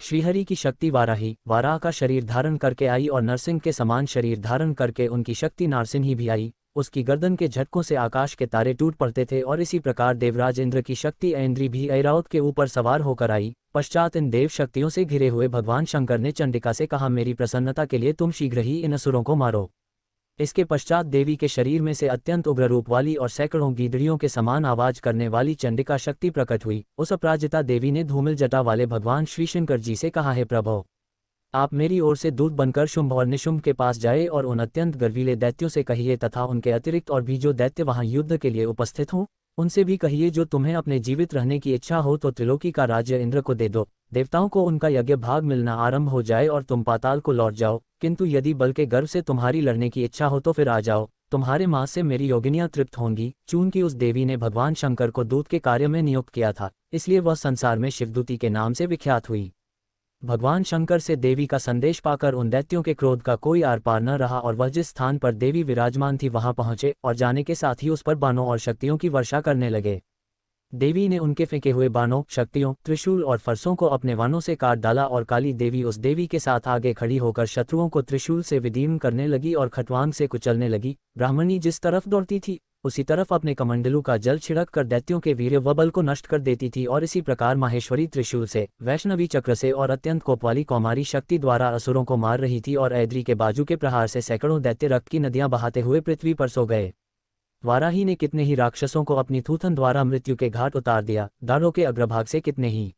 S1: श्रीहरि की शक्ति वाराही, वाराह का शरीर धारण करके आई और नरसिंह के समान शरीर धारण करके उनकी शक्ति नारसिंही भी आई। उसकी गर्दन के झटकों से आकाश के तारे टूट पड़ते थे और इसी प्रकार देवराज इंद्र की शक्ति ऐन्द्री भी ऐरावत के ऊपर सवार होकर आई। पश्चात इन देव शक्तियों से घिरे हुए भगवान शंकर ने चंडिका से कहा, मेरी प्रसन्नता के लिए तुम शीघ्र ही इन असुरों को मारो। इसके पश्चात देवी के शरीर में से अत्यंत उग्र रूप वाली और सैकड़ों गीदड़ियों के समान आवाज करने वाली चंडिका शक्ति प्रकट हुई। उस अपराजिता देवी ने धूमिल जटा वाले भगवान श्री शंकर जी से कहा, हे प्रभो, आप मेरी ओर से दूत बनकर शुंभ और निशुंभ के पास जाए और उन अत्यंत गर्वीले दैत्यों से कहिए तथा उनके अतिरिक्त और भी जो दैत्य वहां युद्ध के लिए उपस्थित हों, उनसे भी कहिए, जो तुम्हें अपने जीवित रहने की इच्छा हो तो त्रिलोकी का राज्य इंद्र को दे दो। देवताओं को उनका यज्ञ भाग मिलना आरंभ हो जाए और तुम पाताल को लौट जाओ। किंतु यदि बल के गर्व से तुम्हारी लड़ने की इच्छा हो तो फिर आ जाओ, तुम्हारे मांस से मेरी योगिनियां तृप्त होंगी। चूंकि उस देवी ने भगवान शंकर को दूत के कार्य में नियुक्त किया था, इसलिए वह संसार में शिवदूती के नाम से विख्यात हुई। भगवान शंकर से देवी का संदेश पाकर उन दैत्यों के क्रोध का कोई आर पार न रहा और वह जिस स्थान पर देवी विराजमान थी वहां पहुंचे और जाने के साथ ही उस पर बाणों और शक्तियों की वर्षा करने लगे। देवी ने उनके फेंके हुए बाणों, शक्तियों, त्रिशूल और फरसों को अपने वाणों से काट डाला और काली देवी उस देवी के साथ आगे खड़ी होकर शत्रुओं को त्रिशूल से विदीर्ण करने लगी और खटवांग से कुचलने लगी। ब्राह्मणी जिस तरफ दौड़ती थी, उसी तरफ अपने कमंडलू का जल छिड़क कर दैत्यों के वीर्य व बल को नष्ट कर देती थी और इसी प्रकार माहेश्वरी त्रिशूल से, वैष्णवी चक्र से और अत्यंत कोपवाली कौमारी शक्ति द्वारा असुरों को मार रही थी और ऐद्री के बाजू के प्रहार से सैकड़ों दैत्य रक्त की नदियां बहाते हुए पृथ्वी पर सो गए। वाराही ने कितने ही राक्षसों को अपनी थूथन द्वारा मृत्यु के घाट उतार दिया। दाढ़ों के अग्रभाग से कितने ही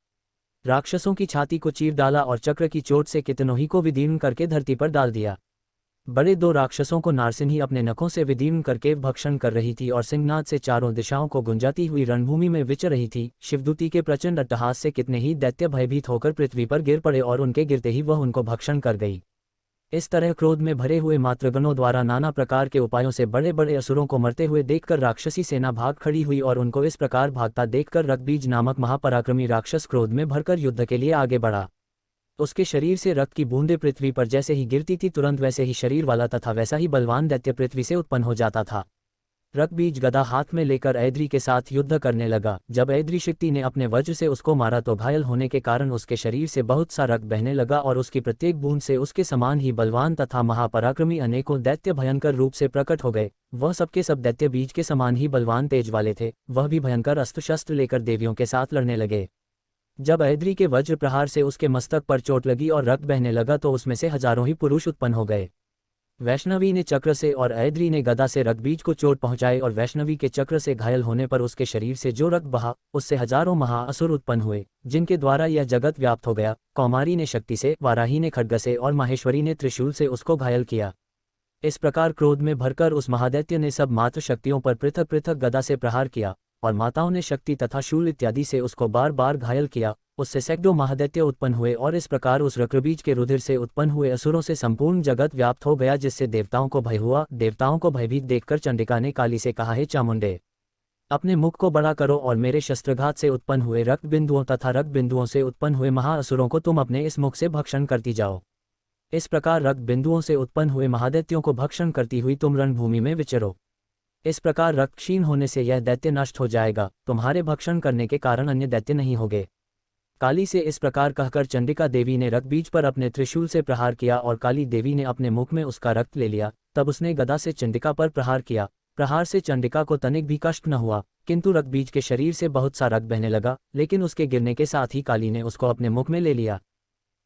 S1: राक्षसों की छाती को चीर डाला और चक्र की चोट से कितनों ही को विदीर्ण करके धरती पर डाल दिया। बड़े दो राक्षसों को नारसिंही अपने नखों से विदीर्ण करके भक्षण कर रही थी और सिंहनाद से चारों दिशाओं को गुंजाती हुई रणभूमि में विचर रही थी। शिवदूती के प्रचंड अट्टहास से कितने ही दैत्य भयभीत होकर पृथ्वी पर गिर पड़े और उनके गिरते ही वह उनको भक्षण कर गई। इस तरह क्रोध में भरे हुए मातृगणों द्वारा नाना प्रकार के उपायों से बड़े बड़े असुरों को मरते हुए देखकर राक्षसी सेना भाग खड़ी हुई और उनको इस प्रकार भागता देखकर रक्तबीज नामक महापराक्रमी राक्षस क्रोध में भरकर युद्ध के लिए आगे बढ़ा। उसके शरीर से रक्त की बूंदें पृथ्वी पर जैसे ही गिरती थी, तुरंत वैसे ही शरीर वाला तथा वैसा ही बलवान दैत्य पृथ्वी से उत्पन्न हो जाता था। रक्तबीज गदा हाथ में लेकर ऐद्री के साथ युद्ध करने लगा। जब ऐद्री शक्ति ने अपने वज्र से उसको मारा तो घायल होने के कारण उसके शरीर से बहुत सा रक्त बहने लगा और उसकी प्रत्येक बूंद से उसके समान ही बलवान तथा महापराक्रमी अनेकों दैत्य भयंकर रूप से प्रकट हो गए। वह सबके सब दैत्य बीज के समान ही बलवान तेज वाले थे। वह भी भयंकर अस्त्र शस्त्र लेकर देवियों के साथ लड़ने लगे। जब ऐद्री के वज्र प्रहार से उसके मस्तक पर चोट लगी और रक्त बहने लगा तो उसमें से हजारों ही पुरुष उत्पन्न हो गए। वैष्णवी ने चक्र से और ऐद्री ने गदा से रक्तबीज को चोट पहुंचाई और वैष्णवी के चक्र से घायल होने पर उसके शरीर से जो रक्त बहा उससे हजारों महाअसुर उत्पन्न हुए, जिनके द्वारा यह जगत व्याप्त हो गया। कौमारी ने शक्ति से, वाराही ने खड्ग से और माहेश्वरी ने त्रिशूल से उसको घायल किया। इस प्रकार क्रोध में भरकर उस महादैत्य ने सब मात्र शक्तियों पर पृथक पृथक गदा से प्रहार किया और माताओं ने शक्ति तथा शूल इत्यादि से उसको बार बार घायल किया। उससे सैकड़ों महादैत्य उत्पन्न हुए और इस प्रकार उस रक्तबीज के रुधिर से उत्पन्न हुए असुरों से संपूर्ण जगत व्याप्त हो गया, जिससे देवताओं को भय हुआ। देवताओं को भयभीत देखकर चंडिका ने काली से कहा, हे चामुंडे, अपने मुख को बड़ा करो और मेरे शस्त्रघात से उत्पन्न हुए रक्त बिंदुओं तथा रक्त बिंदुओं से उत्पन्न हुए महाअसुरों को तुम अपने इस मुख से भक्षण करती जाओ। इस प्रकार रक्त बिंदुओं से उत्पन्न हुए महादैत्यों को भक्षण करती हुई तुम रणभूमि में विचरो। इस प्रकार रक्त क्षीण होने से यह दैत्य नष्ट हो जाएगा। तुम्हारे भक्षण करने के कारण अन्य दैत्य नहीं होंगे। काली से इस प्रकार कहकर चंडिका देवी ने रक्तबीज पर अपने त्रिशूल से प्रहार किया और काली देवी ने अपने मुख में उसका रक्त ले लिया। तब उसने गदा से चंडिका पर प्रहार किया। प्रहार से चंडिका को तनिक भी कष्ट न हुआ, किंतु रक्तबीज के शरीर से बहुत सा रक्त बहने लगा, लेकिन उसके गिरने के साथ ही काली ने उसको अपने मुख में ले लिया।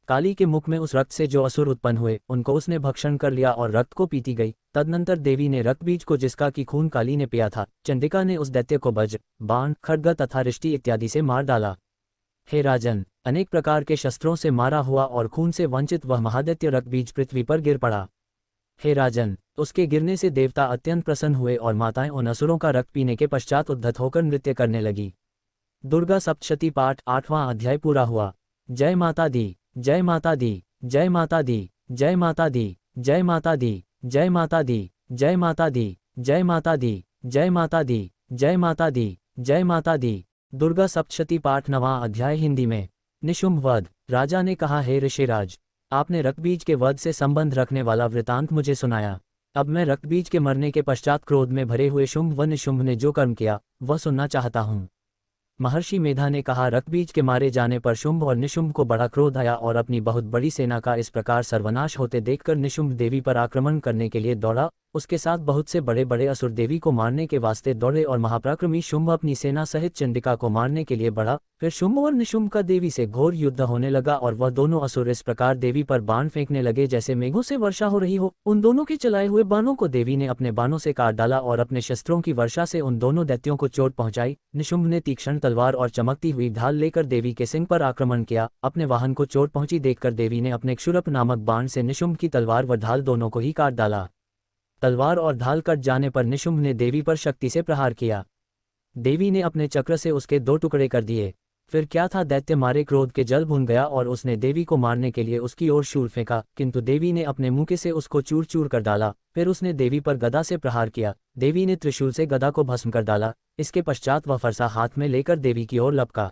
S1: काली के मुख में उस रक्त से जो असुर उत्पन्न हुए उनको उसने भक्षण कर लिया और रक्त को पीती गई। तदनंतर देवी ने रक्तबीज को, जिसका की खून काली ने पिया था, चंडिका ने उस दैत्य को वज्र, बाण, खड्ग तथा रिष्टि इत्यादि से मार डाला। हे राजन, अनेक प्रकार के शस्त्रों से मारा हुआ और खून से वंचित वह महादैत्य रक्तबीज पृथ्वी पर गिर पड़ा। हे राजन, उसके गिरने से देवता अत्यंत प्रसन्न हुए और माताएं उन असुरों का रक्त पीने के पश्चात उद्धत होकर नृत्य करने लगी। दुर्गा सप्तशती पाठ 8वां अध्याय पूरा हुआ। जय माता दी, जय माता दी, जय माता दी, जय माता दी, जय माता दी, जय माता दी, जय माता दी, जय माता दी, जय माता दी, जय माता दी, जय माता दी। दुर्गा सप्तशती पाठ 9वां अध्याय हिंदी में। निशुंभ वध। राजा ने कहा, हे ऋषिराज, आपने रक्तबीज के वध से संबंध रखने वाला वृतांत मुझे सुनाया। अब मैं रक्तबीज के मरने के पश्चात क्रोध में भरे हुए शुंभ व निशुंभ ने जो कर्म किया वह सुनना चाहता हूँ। महर्षि मेधा ने कहा, रक्तबीज के मारे जाने पर शुंभ और निशुंभ को बड़ा क्रोध आया और अपनी बहुत बड़ी सेना का इस प्रकार सर्वनाश होते देखकर निशुंभ देवी पर आक्रमण करने के लिए दौड़ा। उसके साथ बहुत से बड़े बड़े असुर देवी को मारने के वास्ते दौड़े और महापराक्रमी शुंभ अपनी सेना सहित चंडिका को मारने के लिए बढ़ा। फिर शुंभ और निशुंभ का देवी से घोर युद्ध होने लगा और वह दोनों असुर इस प्रकार देवी पर बाण फेंकने लगे जैसे मेघों से वर्षा हो रही हो। उन दोनों के चलाए हुए बाणों को देवी ने अपने बाणों से काट डाला और अपने शस्त्रों की वर्षा से उन दोनों दैत्यों को चोट पहुंचाई। निशुंभ ने तीक्ष्ण तलवार और चमकती हुई ढाल लेकर देवी के सिंह पर आक्रमण किया। अपने वाहन को चोट पहुंची देखकर देवी ने अपने क्षुरप नामक बाण से निशुंभ की तलवार व ढाल दोनों को ही काट डाला। तलवार और ढाल कट जाने पर निशुंभ ने देवी पर शक्ति से प्रहार किया। देवी ने अपने चक्र से उसके 2 टुकड़े कर दिए। फिर क्या था, दैत्य मारे क्रोध के जल भुन गया और उसने देवी को मारने के लिए उसकी ओर शूल फेंका, किंतु देवी ने अपने मुके से उसको चूर चूर कर डाला। फिर उसने देवी पर गदा से प्रहार किया। देवी ने त्रिशूल से गदा को भस्म कर डाला। इसके पश्चात वह फरसा हाथ में लेकर देवी की ओर लपका।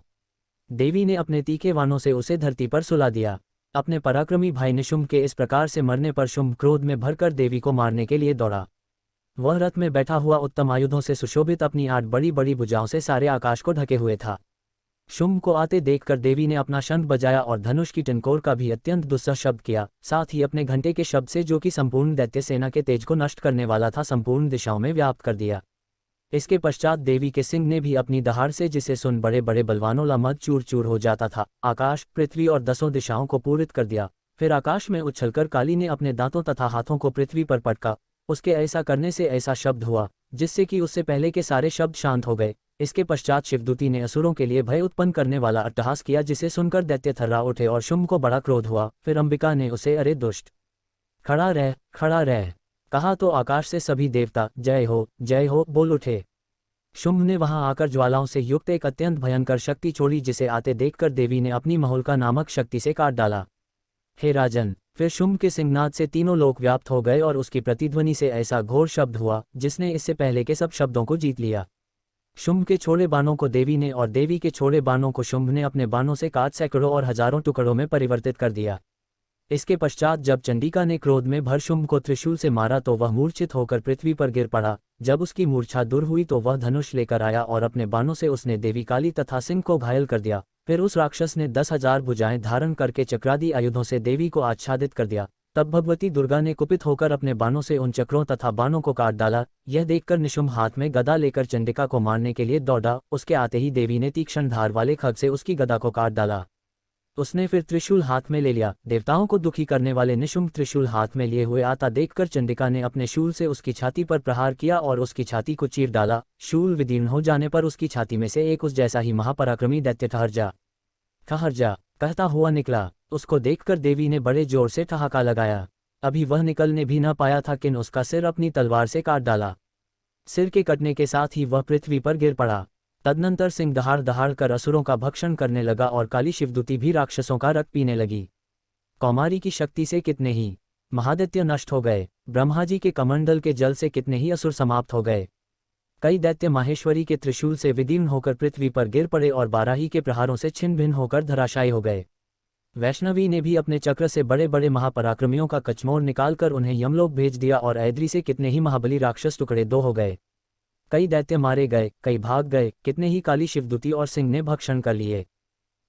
S1: देवी ने अपने तीखे वाणों से उसे धरती पर सुला दिया। अपने पराक्रमी भाई निशुंभ के इस प्रकार से मरने पर शुंभ क्रोध में भरकर देवी को मारने के लिए दौड़ा। वह रथ में बैठा हुआ उत्तम आयुधों से सुशोभित अपनी 8 बड़ी बड़ी भुजाओं से सारे आकाश को ढके हुए था। शुंभ को आते देखकर देवी ने अपना शंख बजाया और धनुष की टंकोर का भी अत्यंत दुस्सह शब्द किया। साथ ही अपने घंटे के शब्द से, जो कि संपूर्ण दैत्य सेना के तेज को नष्ट करने वाला था, संपूर्ण दिशाओं में व्याप्त कर दिया। इसके पश्चात देवी के सिंह ने भी अपनी दहाड़ से, जिसे सुन बड़े बड़े बलवानों ला मद चूर चूर हो जाता था, आकाश, पृथ्वी और 10 दिशाओं को पूरित कर दिया। फिर आकाश में उछलकर काली ने अपने दांतों तथा हाथों को पृथ्वी पर पटका। उसके ऐसा करने से ऐसा शब्द हुआ जिससे कि उससे पहले के सारे शब्द शांत हो गए। इसके पश्चात शिवदूती ने असुरों के लिए भय उत्पन्न करने वाला अट्टहास किया, जिसे सुनकर दैत्य थर्रा उठे और शुंभ को बड़ा क्रोध हुआ। फिर अंबिका ने उसे, अरे दुष्ट, खड़ा रह कहा तो आकाश से सभी देवता जय हो बोल उठे। शुंभ ने वहां आकर ज्वालाओं से युक्त एक अत्यंत भयंकर शक्ति छोड़ी, जिसे आते देखकर देवी ने अपनी महोल्का नामक शक्ति से काट डाला। हे राजन, फिर शुंभ के सिंहनाद से तीनों लोक व्याप्त हो गए और उसकी प्रतिध्वनि से ऐसा घोर शब्द हुआ जिसने इससे पहले के सब शब्दों को जीत लिया। शुंभ के छोड़े बाणों को देवी ने और देवी के छोड़े बाणों को शुंभ ने अपने बाणों से काट सैकड़ों और हजारों टुकड़ों में परिवर्तित कर दिया। इसके पश्चात जब चंडिका ने क्रोध में भर शुंभ को त्रिशूल से मारा तो वह मूर्छित होकर पृथ्वी पर गिर पड़ा। जब उसकी मूर्छा दूर हुई तो वह धनुष लेकर आया और अपने बाणों से उसने देवी काली तथा सिंह को घायल कर दिया। फिर उस राक्षस ने 10,000 भुजाएं धारण करके चक्रादि आयुधों से देवी को आच्छादित कर दिया। तब भगवती दुर्गा ने कुपित होकर अपने बाणों से उन चक्रों तथा बाणों को काट डाला। यह देखकर निशुंभ हाथ में गदा लेकर चंडिका को मारने के लिए दौड़ा। उसके आते ही देवी ने तीक्ष्ण धार वाले खड्ग से उसकी गदा को काट डाला। उसने फिर त्रिशूल हाथ में ले लिया। देवताओं को दुखी करने वाले निशुंभ त्रिशूल हाथ में लिए हुए आता देखकर चंडिका ने अपने शूल से उसकी छाती पर प्रहार किया और उसकी छाती को चीर डाला। शूल विदीर्ण हो जाने पर उसकी छाती में से एक उस जैसा ही महापराक्रमी दैत्य ठहर जा कहता हुआ निकला। उसको देखकर देवी ने बड़े जोर से ठहाका लगाया। अभी वह निकलने भी न पाया था कि उसका सिर अपनी तलवार से काट डाला। सिर के कटने के साथ ही वह पृथ्वी पर गिर पड़ा। तदनंतर सिंह दहाड़ दहाड़ कर असुरों का भक्षण करने लगा और काली शिवदूती भी राक्षसों का रक्त पीने लगी। कौमारी की शक्ति से कितने ही महादैत्य नष्ट हो गए। ब्रह्मा जी के कमंडल के जल से कितने ही असुर समाप्त हो गए। कई दैत्य माहेश्वरी के त्रिशूल से विदीर्ण होकर पृथ्वी पर गिर पड़े और बाराही के प्रहारों से छिन्न भिन्न होकर धराशायी हो गए। वैष्णवी ने भी अपने चक्र से बड़े बड़े महापराक्रमियों का कचमोर निकालकर उन्हें यमलोक भेज दिया और ऐद्री से कितने ही महाबली राक्षस टुकड़े दो हो गए। कई दैत्य मारे गए, कई भाग गए, कितने ही काली शिवदूती और सिंह ने भक्षण कर लिए।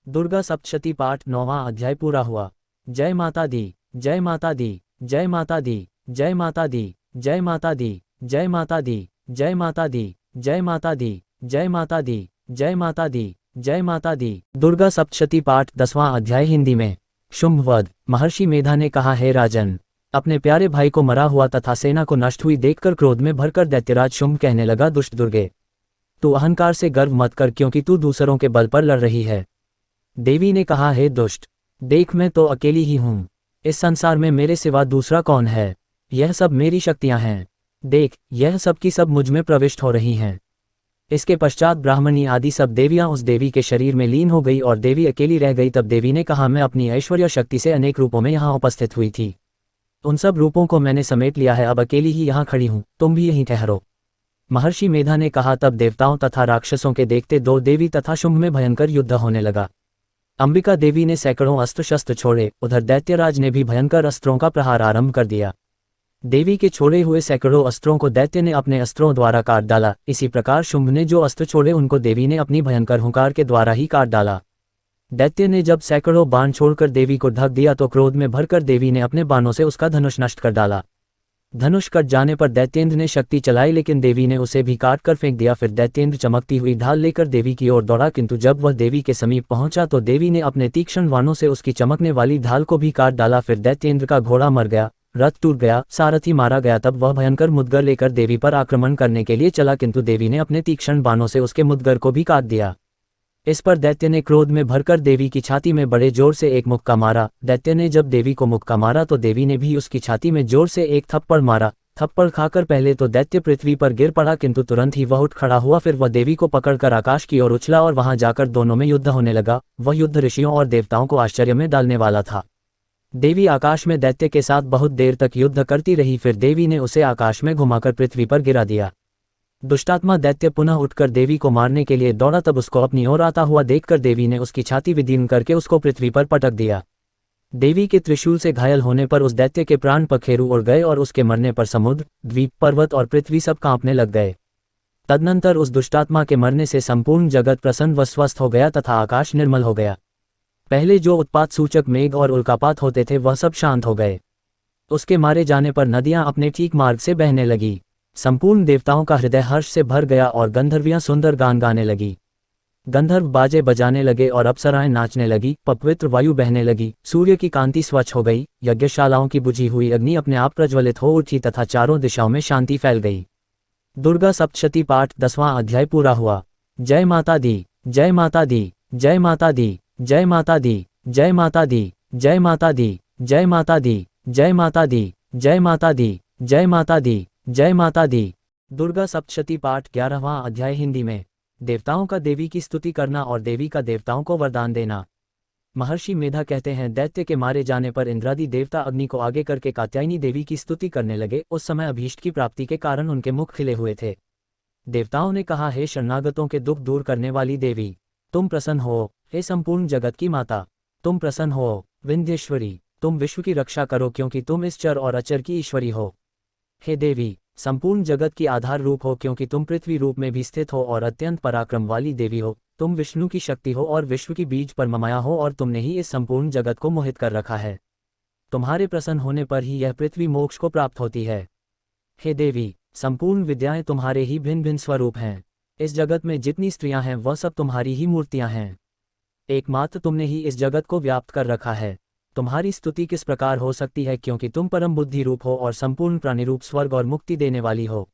S1: दुर्गा सप्तशती पाठ 9वां अध्याय पूरा हुआ। जय माता दी, जय माता दी, जय माता दी, जय माता दी, जय माता दी, जय माता दी, जय माता दी, जय माता दी, जय माता दी, जय माता दी, जय माता दी। दुर्गा सप्तशती पाठ 10वां अध्याय हिंदी में। शुंभवध। महर्षि मेधा ने कहा, हे राजन, अपने प्यारे भाई को मरा हुआ तथा सेना को नष्ट हुई देखकर क्रोध में भरकर दैत्यराज शुंभ कहने लगा, दुष्ट दुर्गे, तू अहंकार से गर्व मत कर क्योंकि तू दूसरों के बल पर लड़ रही है। देवी ने कहा, हे दुष्ट, देख मैं तो अकेली ही हूँ। इस संसार में मेरे सिवा दूसरा कौन है। यह सब मेरी शक्तियां हैं। देख, यह सब की सब मुझ में प्रविष्ट हो रही हैं। इसके पश्चात ब्राह्मणी आदि सब देवियां उस देवी के शरीर में लीन हो गई और देवी अकेली रह गई। तब देवी ने कहा, मैं अपनी ऐश्वर्य शक्ति से अनेक रूपों में यहाँ उपस्थित हुई थी। उन सब रूपों को मैंने समेट लिया है। अब अकेली ही यहाँ खड़ी हूँ, तुम भी यहीं ठहरो। महर्षि मेधा ने कहा। तब देवताओं तथा राक्षसों के देखते दो देवी तथा शुंभ में भयंकर युद्ध होने लगा। अंबिका देवी ने सैकड़ों अस्त्र शस्त्र छोड़े। उधर दैत्यराज ने भी भयंकर अस्त्रों का प्रहार आरंभ कर दिया। देवी के छोड़े हुए सैकड़ों अस्त्रों को दैत्य ने अपने अस्त्रों द्वारा काट डाला। इसी प्रकार शुंभ ने जो अस्त्र छोड़े उनको देवी ने अपनी भयंकर हुंकार के द्वारा ही काट डाला। दैत्य ने जब सैकड़ों बाण छोड़कर देवी को ढक दिया तो क्रोध में भरकर देवी ने अपने बाणों से उसका धनुष नष्ट कर डाला। धनुष कट जाने पर दैत्येंद्र ने शक्ति चलाई लेकिन देवी ने उसे भी काट कर फेंक दिया। फिर दैत्येंद्र चमकती हुई ढाल लेकर देवी की ओर दौड़ा, किंतु जब वह देवी के समीप पहुंचा तो देवी ने अपने तीक्ष्ण बाणों से उसकी चमकने वाली ढाल को भी काट डाला। फिर दैत्येंद्र का घोड़ा मर गया, रथ टूट गया, सारथी मारा गया। तब वह भयंकर मुद्गर लेकर देवी पर आक्रमण करने के लिए चला, किंतु देवी ने अपने तीक्ष्ण बाणों से उसके मुद्गर को भी काट दिया। इस पर दैत्य ने क्रोध में भरकर देवी की छाती में बड़े जोर से एक मुक्का मारा। दैत्य ने जब देवी को मुक्का मारा तो देवी ने भी उसकी छाती में जोर से एक थप्पड़ मारा। थप्पड़ खाकर पहले तो दैत्य पृथ्वी पर गिर पड़ा, किंतु तुरंत ही वह उठ खड़ा हुआ। फिर वह देवी को पकड़कर आकाश की ओर उछला और वहां जाकर दोनों में युद्ध होने लगा। वह युद्ध ऋषियों और देवताओं को आश्चर्य में डालने वाला था। देवी आकाश में दैत्य के साथ बहुत देर तक युद्ध करती रही। फिर देवी ने उसे आकाश में घुमाकर पृथ्वी पर गिरा दिया। दुष्टात्मा दैत्य पुनः उठकर देवी को मारने के लिए दौड़ा। तब उसको अपनी ओर आता हुआ देखकर देवी ने उसकी छाती विदीर्ण करके उसको पृथ्वी पर पटक दिया। देवी के त्रिशूल से घायल होने पर उस दैत्य के प्राण पखेरु उड़ गए और उसके मरने पर समुद्र, द्वीप, पर्वत और पृथ्वी सब कांपने लग गए। तदनंतर उस दुष्टात्मा के मरने से संपूर्ण जगत प्रसन्न व स्वस्थ हो गया तथा आकाश निर्मल हो गया। पहले जो उत्पात सूचक मेघ और उल्कापात होते थे वह सब शांत हो गए। उसके मारे जाने पर नदियां अपने ठीक मार्ग से बहने लगी। संपूर्ण देवताओं का हृदय हर्ष से भर गया और गंधर्वियां सुंदर गान गाने लगी। गंधर्व बाजे बजाने लगे और अप्सराएं नाचने लगी। पवित्र वायु बहने लगी। सूर्य की कांति स्वच्छ हो गई। यज्ञशालाओं की बुझी हुई अग्नि अपने आप प्रज्वलित हो उठी तथा चारों दिशाओं में शांति फैल गई। दुर्गा सप्तशती पाठ 10वां अध्याय पूरा हुआ। जय माता दी, जय माता दी, जय माता दी, जय माता दी, जय माता दी, जय माता दी, जय माता दी, जय माता दी, जय माता दी, जय माता दी, जय माता दी। दुर्गा सप्तशती पाठ 11वां अध्याय हिंदी में। देवताओं का देवी की स्तुति करना और देवी का देवताओं को वरदान देना। महर्षि मेधा कहते हैं, दैत्य के मारे जाने पर इंद्रादि देवता अग्नि को आगे करके कात्यायनी देवी की स्तुति करने लगे। उस समय अभीष्ट की प्राप्ति के कारण उनके मुख खिले हुए थे। देवताओं ने कहा, हे शरणागतों के दुख दूर करने वाली देवी, तुम प्रसन्न हो। हे संपूर्ण जगत की माता, तुम प्रसन्न हो। विंध्येश्वरी, तुम विश्व की रक्षा करो क्योंकि तुम इस चर और अचर की ईश्वरी हो। हे देवी, संपूर्ण जगत की आधार रूप हो, क्योंकि तुम पृथ्वी रूप में भी स्थित हो और अत्यंत पराक्रम वाली देवी हो। तुम विष्णु की शक्ति हो और विश्व की बीज पर ममाया हो, और तुमने ही इस संपूर्ण जगत को मोहित कर रखा है। तुम्हारे प्रसन्न होने पर ही यह पृथ्वी मोक्ष को प्राप्त होती है। हे देवी, संपूर्ण विद्याएं तुम्हारे ही भिन्न भिन्न स्वरूप हैं। इस जगत में जितनी स्त्रियां हैं वह सब तुम्हारी ही मूर्तियां हैं। एकमात्र तुमने ही इस जगत को व्याप्त कर रखा है। तुम्हारी स्तुति किस प्रकार हो सकती है, क्योंकि तुम परम बुद्धि रूप हो और संपूर्ण प्राणी रूप स्वर्ग और मुक्ति देने वाली हो।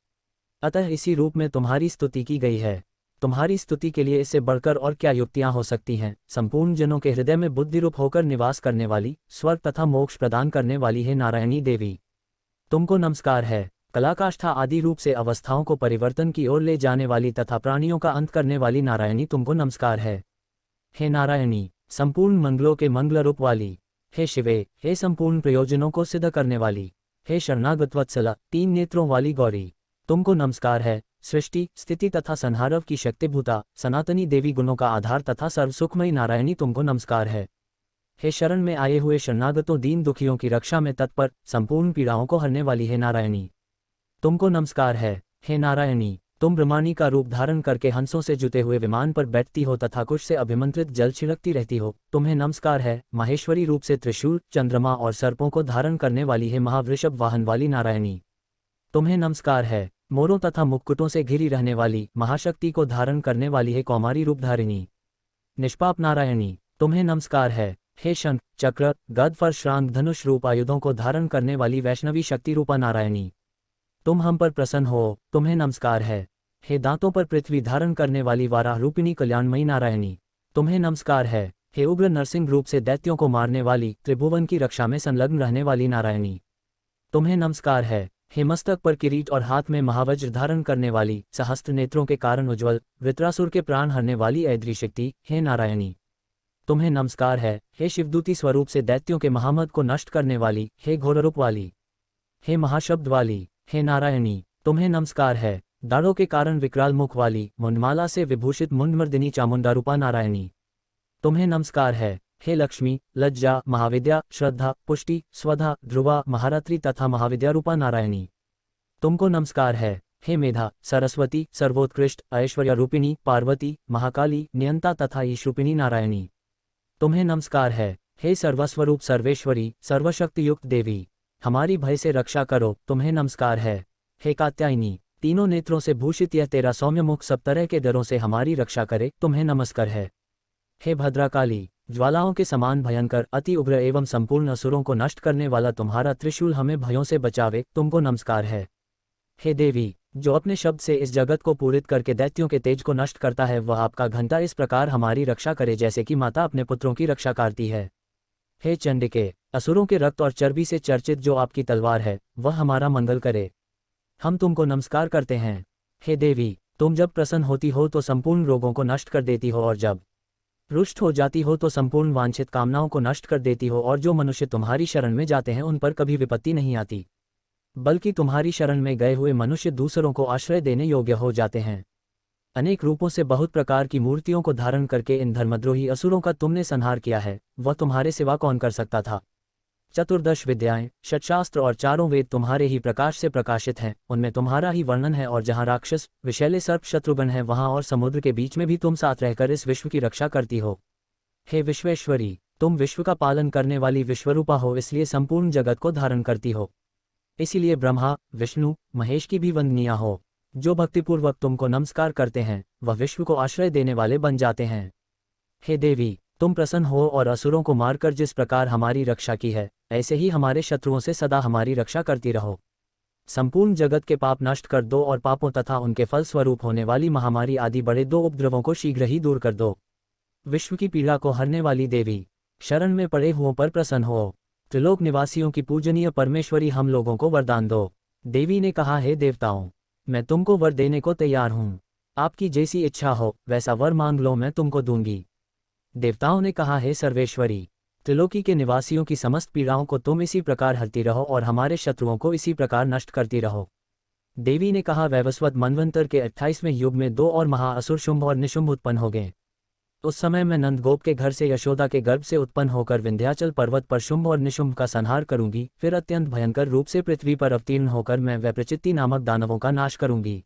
S1: अतः इसी रूप में तुम्हारी स्तुति की गई है। तुम्हारी स्तुति के लिए इससे बढ़कर और क्या युक्तियां हो सकती हैं। संपूर्ण जनों के हृदय में बुद्धि रूप होकर निवास करने वाली, स्वर्ग तथा मोक्ष प्रदान करने वाली है नारायणी देवी, तुमको नमस्कार है। कलाकाष्ठा आदि रूप से अवस्थाओं को परिवर्तन की ओर ले जाने वाली तथा प्राणियों का अंत करने वाली नारायणी, तुमको नमस्कार है। हे नारायणी, संपूर्ण मंगलों के मंगल रूप वाली, हे शिवे, हे संपूर्ण प्रयोजनों को सिद्ध करने वाली, हे शरणागत वत्सला, 3 नेत्रों वाली गौरी, तुमको नमस्कार है। सृष्टि, स्थिति तथा संहारव की शक्तिभूता, सनातनी देवी, गुणों का आधार तथा सर्वसुखमयी नारायणी, तुमको नमस्कार है। हे शरण में आए हुए शरणागतों, दीन दुखियों की रक्षा में तत्पर, संपूर्ण पीड़ाओं को हरने वाली है नारायणी, तुमको नमस्कार है। हे नारायणी, तुम ब्रह्माणी का रूप धारण करके हंसों से जुते हुए विमान पर बैठती हो तथा कुश से अभिमंत्रित जल छिड़कती रहती हो, तुम्हें नमस्कार है। माहेश्वरी रूप से त्रिशूल, चंद्रमा और सर्पों को धारण करने वाली है महावृषभ वाहन वाली नारायणी, तुम्हें नमस्कार है। मोरों तथा मुक्कुटों से घिरी रहने वाली, महाशक्ति को धारण करने वाली है कौमारी रूपधारिणी, निष्पाप नारायणी, तुम्हें नमस्कार है। हे शंख, चक्र, गद, परशुराम, धनुष रूप आयुधों को धारण करने वाली वैष्णवी शक्ति रूपा नारायणी, तुम हम पर प्रसन्न हो, तुम्हें नमस्कार है। हे दांतों पर पृथ्वी धारण करने वाली वाराह रूपिणी कल्याणमयी नारायणी, तुम्हें नमस्कार है। हे उग्र नरसिंह रूप से दैत्यों को मारने वाली, त्रिभुवन की रक्षा में संलग्न रहने वाली नारायणी, तुम्हें नमस्कार है। हे मस्तक पर किरीट और हाथ में महावज्र धारण करने वाली, सहस्त्र नेत्रों के कारण उज्ज्वल, वृत्रासुर के प्राण हरने वाली ऐद्री शक्ति, हे नारायणी, तुम्हें नमस्कार है। हे शिवदूती स्वरूप से दैत्यों के महामद को नष्ट करने वाली, हे घोररूप वाली, हे महाशब्द वाली, हे नारायणी, तुम्हें नमस्कार है। दाढ़ों के कारण विकराल मुख वाली, मुंडमाला से विभूषित मुंडमर्दिनी चामुंडा रूपा नारायणी, तुम्हें नमस्कार है। हे लक्ष्मी, लज्जा, महाविद्या, श्रद्धा, पुष्टि, स्वधा, ध्रुवा, महारात्रि तथा महाविद्या रूपा नारायणी, तुमको नमस्कार है। हे मेधा, सरस्वती, सर्वोत्कृष्ट, ऐश्वर्या रूपिणी, पार्वती, महाकाली, नियंता तथा ईश रूपिणी नारायणी, तुम्हें नमस्कार है। हे सर्वस्वरूप सर्वेश्वरी, सर्वशक्ति युक्त देवी, हमारी भय से रक्षा करो, तुम्हें नमस्कार है। हे कात्यायनी, तीनों नेत्रों से भूषित यह तेरा सौम्य मुख सब तरह के डरों से हमारी रक्षा करे, तुम्हें नमस्कार है। हे भद्राकाली, ज्वालाओं के समान भयंकर, अति उग्र एवं संपूर्ण असुरों को नष्ट करने वाला तुम्हारा त्रिशूल हमें भयों से बचावे, तुमको नमस्कार है। हे देवी, जो अपने शब्द से इस जगत को पूरित करके दैत्यों के तेज को नष्ट करता है, वह आपका घंटा इस प्रकार हमारी रक्षा करे जैसे कि माता अपने पुत्रों की रक्षा करती है। हे चंडिके, असुरों के रक्त और चर्बी से चर्चित जो आपकी तलवार है, वह हमारा मंगल करे, हम तुमको नमस्कार करते हैं। हे देवी, तुम जब प्रसन्न होती हो तो संपूर्ण रोगों को नष्ट कर देती हो, और जब रुष्ट हो जाती हो तो संपूर्ण वांछित कामनाओं को नष्ट कर देती हो, और जो मनुष्य तुम्हारी शरण में जाते हैं उन पर कभी विपत्ति नहीं आती, बल्कि तुम्हारी शरण में गए हुए मनुष्य दूसरों को आश्रय देने योग्य हो जाते हैं। अनेक रूपों से बहुत प्रकार की मूर्तियों को धारण करके इन धर्मद्रोही असुरों का तुमने संहार किया है, वह तुम्हारे सिवा कौन कर सकता था। चतुर्दश विद्याएं, षट्शास्त्र और चारों वेद तुम्हारे ही प्रकाश से प्रकाशित हैं, उनमें तुम्हारा ही वर्णन है, और जहाँ राक्षस, विषैले सर्प, शत्रुघ्न है, वहाँ और समुद्र के बीच में भी तुम साथ रहकर इस विश्व की रक्षा करती हो। हे विश्वेश्वरी, तुम विश्व का पालन करने वाली विश्वरूपा हो, इसलिए संपूर्ण जगत को धारण करती हो। इसीलिए ब्रह्मा, विष्णु, महेश की भी वंदनीय हो। जो भक्तिपूर्वक तुमको नमस्कार करते हैं, वह विश्व को आश्रय देने वाले बन जाते हैं। हे देवी, तुम प्रसन्न हो और असुरों को मारकर जिस प्रकार हमारी रक्षा की है, ऐसे ही हमारे शत्रुओं से सदा हमारी रक्षा करती रहो। संपूर्ण जगत के पाप नष्ट कर दो और पापों तथा उनके फल स्वरूप होने वाली महामारी आदि बड़े 2 उपद्रवों को शीघ्र ही दूर कर दो। विश्व की पीड़ा को हरने वाली देवी, शरण में पड़े हुओं पर प्रसन्न हो। त्रिलोक निवासियों की पूजनीय परमेश्वरी, हम लोगों को वरदान दो। देवी ने कहा, हे देवताओं, मैं तुमको वर देने को तैयार हूँ। आपकी जैसी इच्छा हो वैसा वर मांग लो, मैं तुमको दूंगी। देवताओं ने कहा, हे सर्वेश्वरी, त्रिलोकी के निवासियों की समस्त पीड़ाओं को तुम इसी प्रकार हरती रहो और हमारे शत्रुओं को इसी प्रकार नष्ट करती रहो। देवी ने कहा, वैवस्वत मनवंतर के 28वें युग में 2 और महाअसुर शुंभ और निशुंभ उत्पन्न हो गए। उस समय मैं नंदगोप के घर से यशोदा के गर्भ से उत्पन्न होकर विंध्याचल पर्वत पर शुंभ और निशुंभ का संहार करूंगी, फिर अत्यंत भयंकर रूप से पृथ्वी पर अवतीर्ण होकर मैं वैप्रचित्ति नामक दानवों का नाश करूंगी।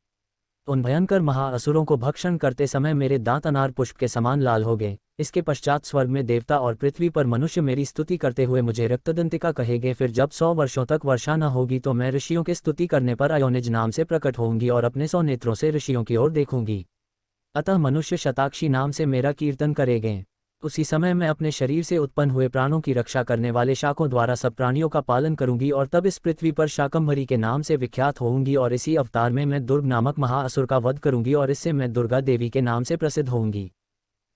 S1: उन भयंकर महाअसुरों को भक्षण करते समय मेरे दांत अनार पुष्प के समान लाल हो गए। इसके पश्चात स्वर्ग में देवता और पृथ्वी पर मनुष्य मेरी स्तुति करते हुए मुझे रक्तदंतिका कहेंगे। फिर जब 100 वर्षों तक वर्षा न होगी तो मैं ऋषियों के स्तुति करने पर अयोनिज नाम से प्रकट होंगी और अपने 100 नेत्रों से ऋषियों की ओर देखूंगी। अतः मनुष्य शताक्षी नाम से मेरा कीर्तन करेंगे। उसी समय मैं अपने शरीर से उत्पन्न हुए प्राणों की रक्षा करने वाले शाकों द्वारा सब प्राणियों का पालन करूंगी और तब इस पृथ्वी पर शाकंभरी के नाम से विख्यात होऊंगी और इसी अवतार में मैं दुर्ग नामक महाअसुर का वध करूंगी और इससे मैं दुर्गा देवी के नाम से प्रसिद्ध होऊंगी।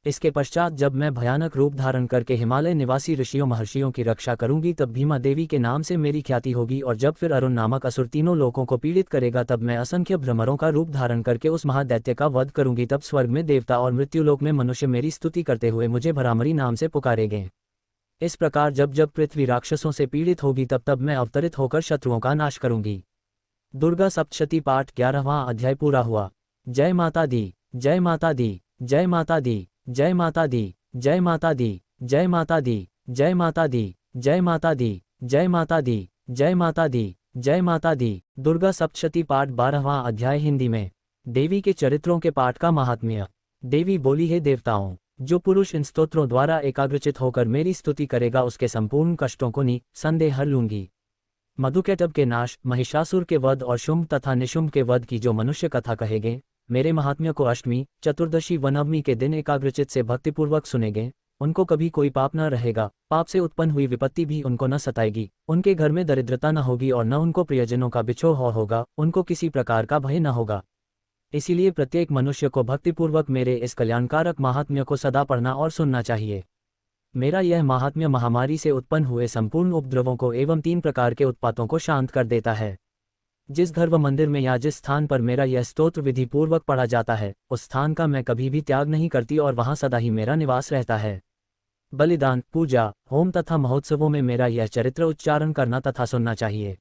S1: इसके पश्चात जब मैं भयानक रूप धारण करके हिमालय निवासी ऋषियों महर्षियों की रक्षा करूंगी तब भीमा देवी के नाम से मेरी ख्याति होगी और जब फिर अरुण नामक असुर तीनों लोकों को पीड़ित करेगा तब मैं असंख्य भ्रमरों का रूप धारण करके उस महादैत्य का वध करूंगी। तब स्वर्ग में देवता और मृत्युलोक में मनुष्य मेरी स्तुति करते हुए मुझे भरामरी नाम से पुकारेंगे। इस प्रकार जब जब पृथ्वी राक्षसों से पीड़ित होगी तब तब मैं अवतरित होकर शत्रुओं का नाश करूंगी। दुर्गा सप्तशती पाठ 11वां अध्याय पूरा हुआ। जय माता दी, जय माता दी, जय माता दी, जय माता दी, जय माता दी, जय माता दी, जय माता दी, जय माता दी, जय माता दी, जय माता दी, जय माता दी। दुर्गा सप्तशती पाठ 12वां अध्याय हिंदी में। देवी के चरित्रों के पाठ का महात्म्य। देवी बोली, हे देवताओं, जो पुरुष इन स्तोत्रों द्वारा एकाग्रचित होकर मेरी स्तुति करेगा उसके संपूर्ण कष्टों को निसंदेह हर लूंगी। मधुकैटभ के नाश, महिषासुर के वध और शुंभ तथा निशुंभ के वध की जो मनुष्य कथा कहेंगे, मेरे महात्म्य को अष्टमी, चतुर्दशी व नवमी के दिन एकाग्रचित से भक्तिपूर्वक सुनेंगे, उनको कभी कोई पाप न रहेगा, पाप से उत्पन्न हुई विपत्ति भी उनको न सताएगी, उनके घर में दरिद्रता न होगी और न उनको प्रियजनों का बिछोह होगा, उनको किसी प्रकार का भय न होगा। इसीलिए प्रत्येक मनुष्य को भक्तिपूर्वक मेरे इस कल्याणकारक महात्म्य को सदा पढ़ना और सुनना चाहिए। मेरा यह महात्म्य महामारी से उत्पन्न हुए संपूर्ण उपद्रवों को एवं 3 प्रकार के उत्पातों को शांत कर देता है। जिस घर व मंदिर में या जिस स्थान पर मेरा यह स्तोत्र विधि पूर्वक पढ़ा जाता है, उस स्थान का मैं कभी भी त्याग नहीं करती और वहां सदा ही मेरा निवास रहता है। बलिदान, पूजा, होम तथा महोत्सवों में मेरा यह चरित्र उच्चारण करना तथा सुनना चाहिए।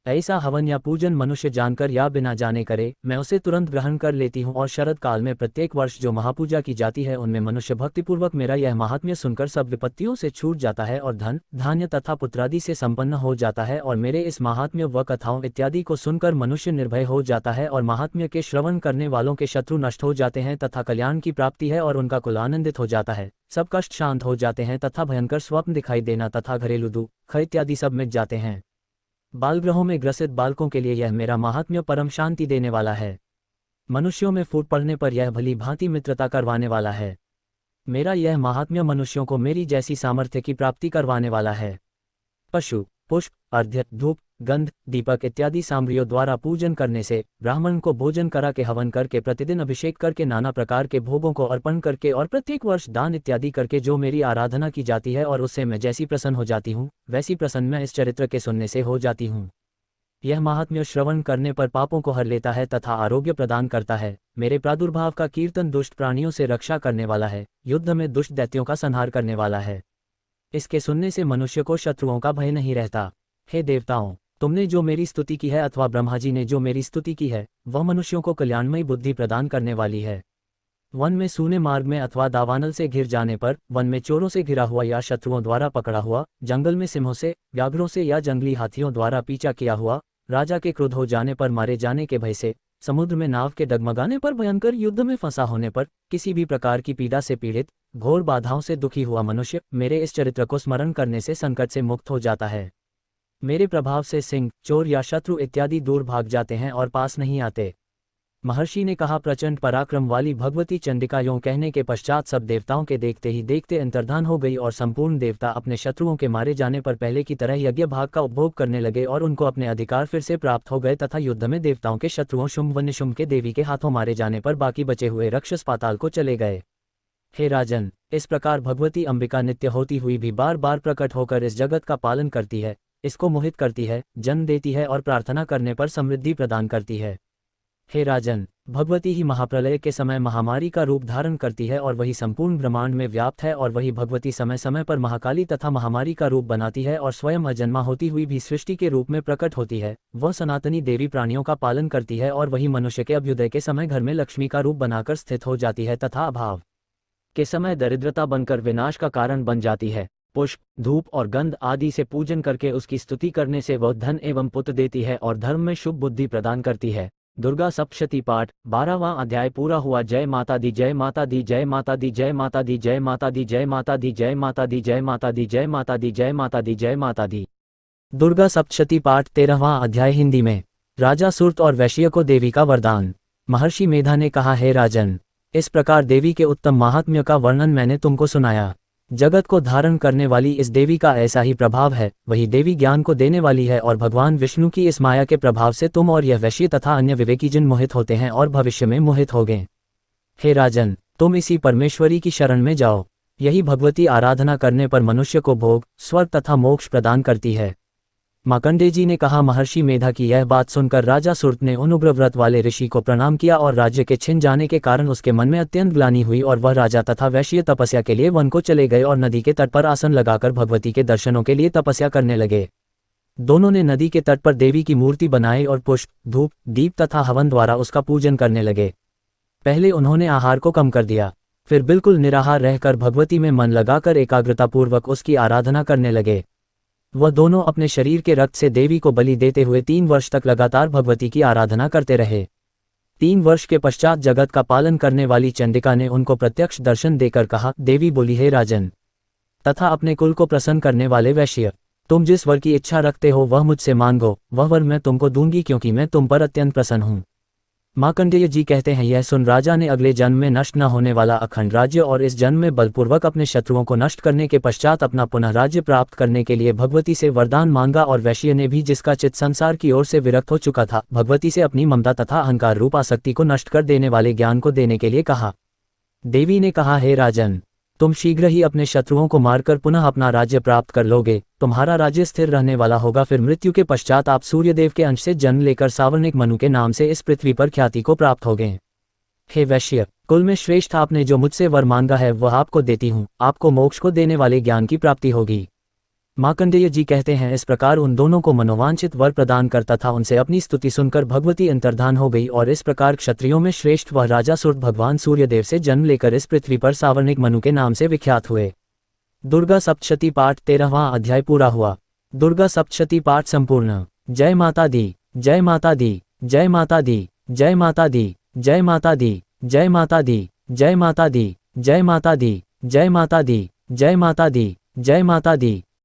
S1: ऐसा हवन या पूजन मनुष्य जानकर या बिना जाने करे, मैं उसे तुरंत ग्रहण कर लेती हूँ और शरद काल में प्रत्येक वर्ष जो महापूजा की जाती है उनमें मनुष्य भक्तिपूर्वक मेरा यह महात्म्य सुनकर सब विपत्तियों से छूट जाता है और धन, धान्य तथा पुत्रादि से संपन्न हो जाता है। और मेरे इस महात्म्य व कथाओं इत्यादि को सुनकर मनुष्य निर्भय हो जाता है और महात्म्य के श्रवण करने वालों के शत्रु नष्ट हो जाते हैं तथा कल्याण की प्राप्ति है और उनका कुल आनंदित हो जाता है। सब कष्ट शांत हो जाते हैं तथा भयंकर स्वप्न दिखाई देना तथा घरेलू दुख इत्यादि सब मिट जाते हैं। बालगृहों में ग्रसित बालकों के लिए यह मेरा महात्म्य परम शांति देने वाला है। मनुष्यों में फूट पड़ने पर यह भली भांति मित्रता करवाने वाला है। मेरा यह महात्म्य मनुष्यों को मेरी जैसी सामर्थ्य की प्राप्ति करवाने वाला है। पशु, पुष्प, अर्घ्य, धूप, गंध, दीपक इत्यादि सामग्रियों द्वारा पूजन करने से, ब्राह्मण को भोजन करा के हवन करके, प्रतिदिन अभिषेक करके, नाना प्रकार के भोगों को अर्पण करके और प्रत्येक वर्ष दान इत्यादि करके जो मेरी आराधना की जाती है और उससे मैं जैसी प्रसन्न हो जाती हूँ, वैसी प्रसन्न मैं इस चरित्र के सुनने से हो जाती हूँ। यह महात्म्य श्रवण करने पर पापों को हर लेता है तथा आरोग्य प्रदान करता है। मेरे प्रादुर्भाव का कीर्तन दुष्ट प्राणियों से रक्षा करने वाला है, युद्ध में दुष्ट दैत्यों का संहार करने वाला है। इसके सुनने से मनुष्य को शत्रुओं का भय नहीं रहता। हे देवताओं, तुमने जो मेरी स्तुति की है अथवा ब्रह्मा जी ने जो मेरी स्तुति की है, वह मनुष्यों को कल्याणमयी बुद्धि प्रदान करने वाली है। वन में सूने मार्ग में अथवा दावानल से घिर जाने पर, वन में चोरों से घिरा हुआ या शत्रुओं द्वारा पकड़ा हुआ, जंगल में सिंहों से, व्याघ्रों से या जंगली हाथियों द्वारा पीछा किया हुआ, राजा के क्रोध हो जाने पर, मारे जाने के भय से, समुद्र में नाव के डगमगाने पर, भयंकर युद्ध में फंसा होने पर, किसी भी प्रकार की पीड़ा से पीड़ित, घोर बाधाओं से दुखी हुआ मनुष्य मेरे इस चरित्र को स्मरण करने से संकट से मुक्त हो जाता है। मेरे प्रभाव से सिंह, चोर या शत्रु इत्यादि दूर भाग जाते हैं और पास नहीं आते। महर्षि ने कहा, प्रचंड पराक्रम वाली भगवती चंडिका यों कहने के पश्चात सब देवताओं के देखते ही देखते अंतर्धान हो गई और संपूर्ण देवता अपने शत्रुओं के मारे जाने पर पहले की तरह यज्ञ भाग का उपभोग करने लगे और उनको अपने अधिकार फिर से प्राप्त हो गए तथा युद्ध में देवताओं के शत्रुओं शुंभ व निशुंभ के देवी के हाथों मारे जाने पर बाकी बचे हुए राक्षस पाताल को चले गए। हे राजन, इस प्रकार भगवती अंबिका नित्य होती हुई भी बार बार प्रकट होकर इस जगत का पालन करती है, इसको मोहित करती है, जन्म देती है और प्रार्थना करने पर समृद्धि प्रदान करती है। हे राजन, भगवती ही महाप्रलय के समय महामारी का रूप धारण करती है और वही संपूर्ण ब्रह्मांड में व्याप्त है और वही भगवती समय समय पर महाकाली तथा महामारी का रूप बनाती है और स्वयं अजन्मा होती हुई भी सृष्टि के रूप में प्रकट होती है। वह सनातनी देवी प्राणियों का पालन करती है और वही मनुष्य के अभ्युदय के समय घर में लक्ष्मी का रूप बनाकर स्थित हो जाती है तथा अभाव के समय दरिद्रता बनकर विनाश का कारण बन जाती है। पुष्प, धूप और गंध आदि से पूजन करके उसकी स्तुति करने से वह धन एवं पुत्र देती है और धर्म में शुभ बुद्धि प्रदान करती है। दुर्गा सप्तशती पाठ 12वां अध्याय पूरा हुआ। जय माता दी, जय माता दी, जय माता दी, जय माता दी, जय माता दी, जय माता दी, जय माता दी, जय माता दी, जय माता दी, जय माता दी, जय माता दी। दुर्गा सप्तशती पाठ 13वां अध्याय हिंदी में। राजा सुरत और वैश्य को देवी का वरदान। महर्षि मेधा ने कहा, हे राजन, इस प्रकार देवी के उत्तम महात्म्य का वर्णन मैंने तुमको सुनाया। जगत को धारण करने वाली इस देवी का ऐसा ही प्रभाव है। वही देवी ज्ञान को देने वाली है और भगवान विष्णु की इस माया के प्रभाव से तुम और यह वैश्य तथा अन्य विवेकी जन मोहित होते हैं और भविष्य में मोहित होंगे। हे राजन, तुम इसी परमेश्वरी की शरण में जाओ। यही भगवती आराधना करने पर मनुष्य को भोग, स्वर्ग तथा मोक्ष प्रदान करती है। मार्कंडेय जी ने कहा, महर्षि मेधा की यह बात सुनकर राजा सुरत ने उन उग्र व्रत वाले ऋषि को प्रणाम किया और राज्य के छिन जाने के कारण उसके मन में अत्यंत ग्लानि हुई और वह राजा तथा वैश्य तपस्या के लिए वन को चले गए और नदी के तट पर आसन लगाकर भगवती के दर्शनों के लिए तपस्या करने लगे। दोनों ने नदी के तट पर देवी की मूर्ति बनाई और पुष्प, धूप, दीप तथा हवन द्वारा उसका पूजन करने लगे। पहले उन्होंने आहार को कम कर दिया, फिर बिल्कुल निराहार रहकर भगवती में मन लगाकर एकाग्रतापूर्वक उसकी आराधना करने लगे। वह दोनों अपने शरीर के रक्त से देवी को बलि देते हुए 3 वर्ष तक लगातार भगवती की आराधना करते रहे। 3 वर्ष के पश्चात जगत का पालन करने वाली चंडिका ने उनको प्रत्यक्ष दर्शन देकर कहा, देवी बोली, हे राजन तथा अपने कुल को प्रसन्न करने वाले वैश्य, तुम जिस वर की इच्छा रखते हो वह मुझसे मांगो, वह वर मैं तुमको दूंगी क्योंकि मैं तुम पर अत्यंत प्रसन्न हूँ। मार्कंडेय जी कहते हैं, यह सुन राजा ने अगले जन्म में नष्ट न होने वाला अखंड राज्य और इस जन्म में बलपूर्वक अपने शत्रुओं को नष्ट करने के पश्चात अपना पुनः राज्य प्राप्त करने के लिए भगवती से वरदान मांगा और वैश्य ने भी, जिसका चित्त संसार की ओर से विरक्त हो चुका था, भगवती से अपनी ममता तथा अहंकार रूप आसक्ति को नष्ट कर देने वाले ज्ञान को देने के लिए कहा। देवी ने कहा, हे राजन, तुम शीघ्र ही अपने शत्रुओं को मारकर पुनः अपना राज्य प्राप्त कर लोगे। तुम्हारा राज्य स्थिर रहने वाला होगा। फिर मृत्यु के पश्चात आप सूर्यदेव के अंश से जन्म लेकर सावर्णिक मनु के नाम से इस पृथ्वी पर ख्याति को प्राप्त होगे। हे वैश्य, कुल में श्रेष्ठ आपने जो मुझसे वर मांगा है वह आपको देती हूँ। आपको मोक्ष को देने वाले ज्ञान की प्राप्ति होगी। मार्कंडेय जी कहते हैं, इस प्रकार उन दोनों को मनोवांछित वर प्रदान करता था। उनसे अपनी स्तुति सुनकर भगवती अंतर्धान हो गई और इस प्रकार क्षत्रियों में श्रेष्ठ वह राजा सुरत भगवान सूर्यदेव से जन्म लेकर इस पृथ्वी पर सावर्णिक मनु के नाम से विख्यात हुए। दुर्गा सप्तशती पाठ 13वां अध्याय पूरा हुआ। दुर्गा सप्तशती पाठ संपूर्ण। जय माता दी, जय माता दी, जय माता दी, जय माता दी, जय माता दी, जय माता दी, जय माता दी, जय माता दी, जय माता दी, जय माता दी, जय माता दी,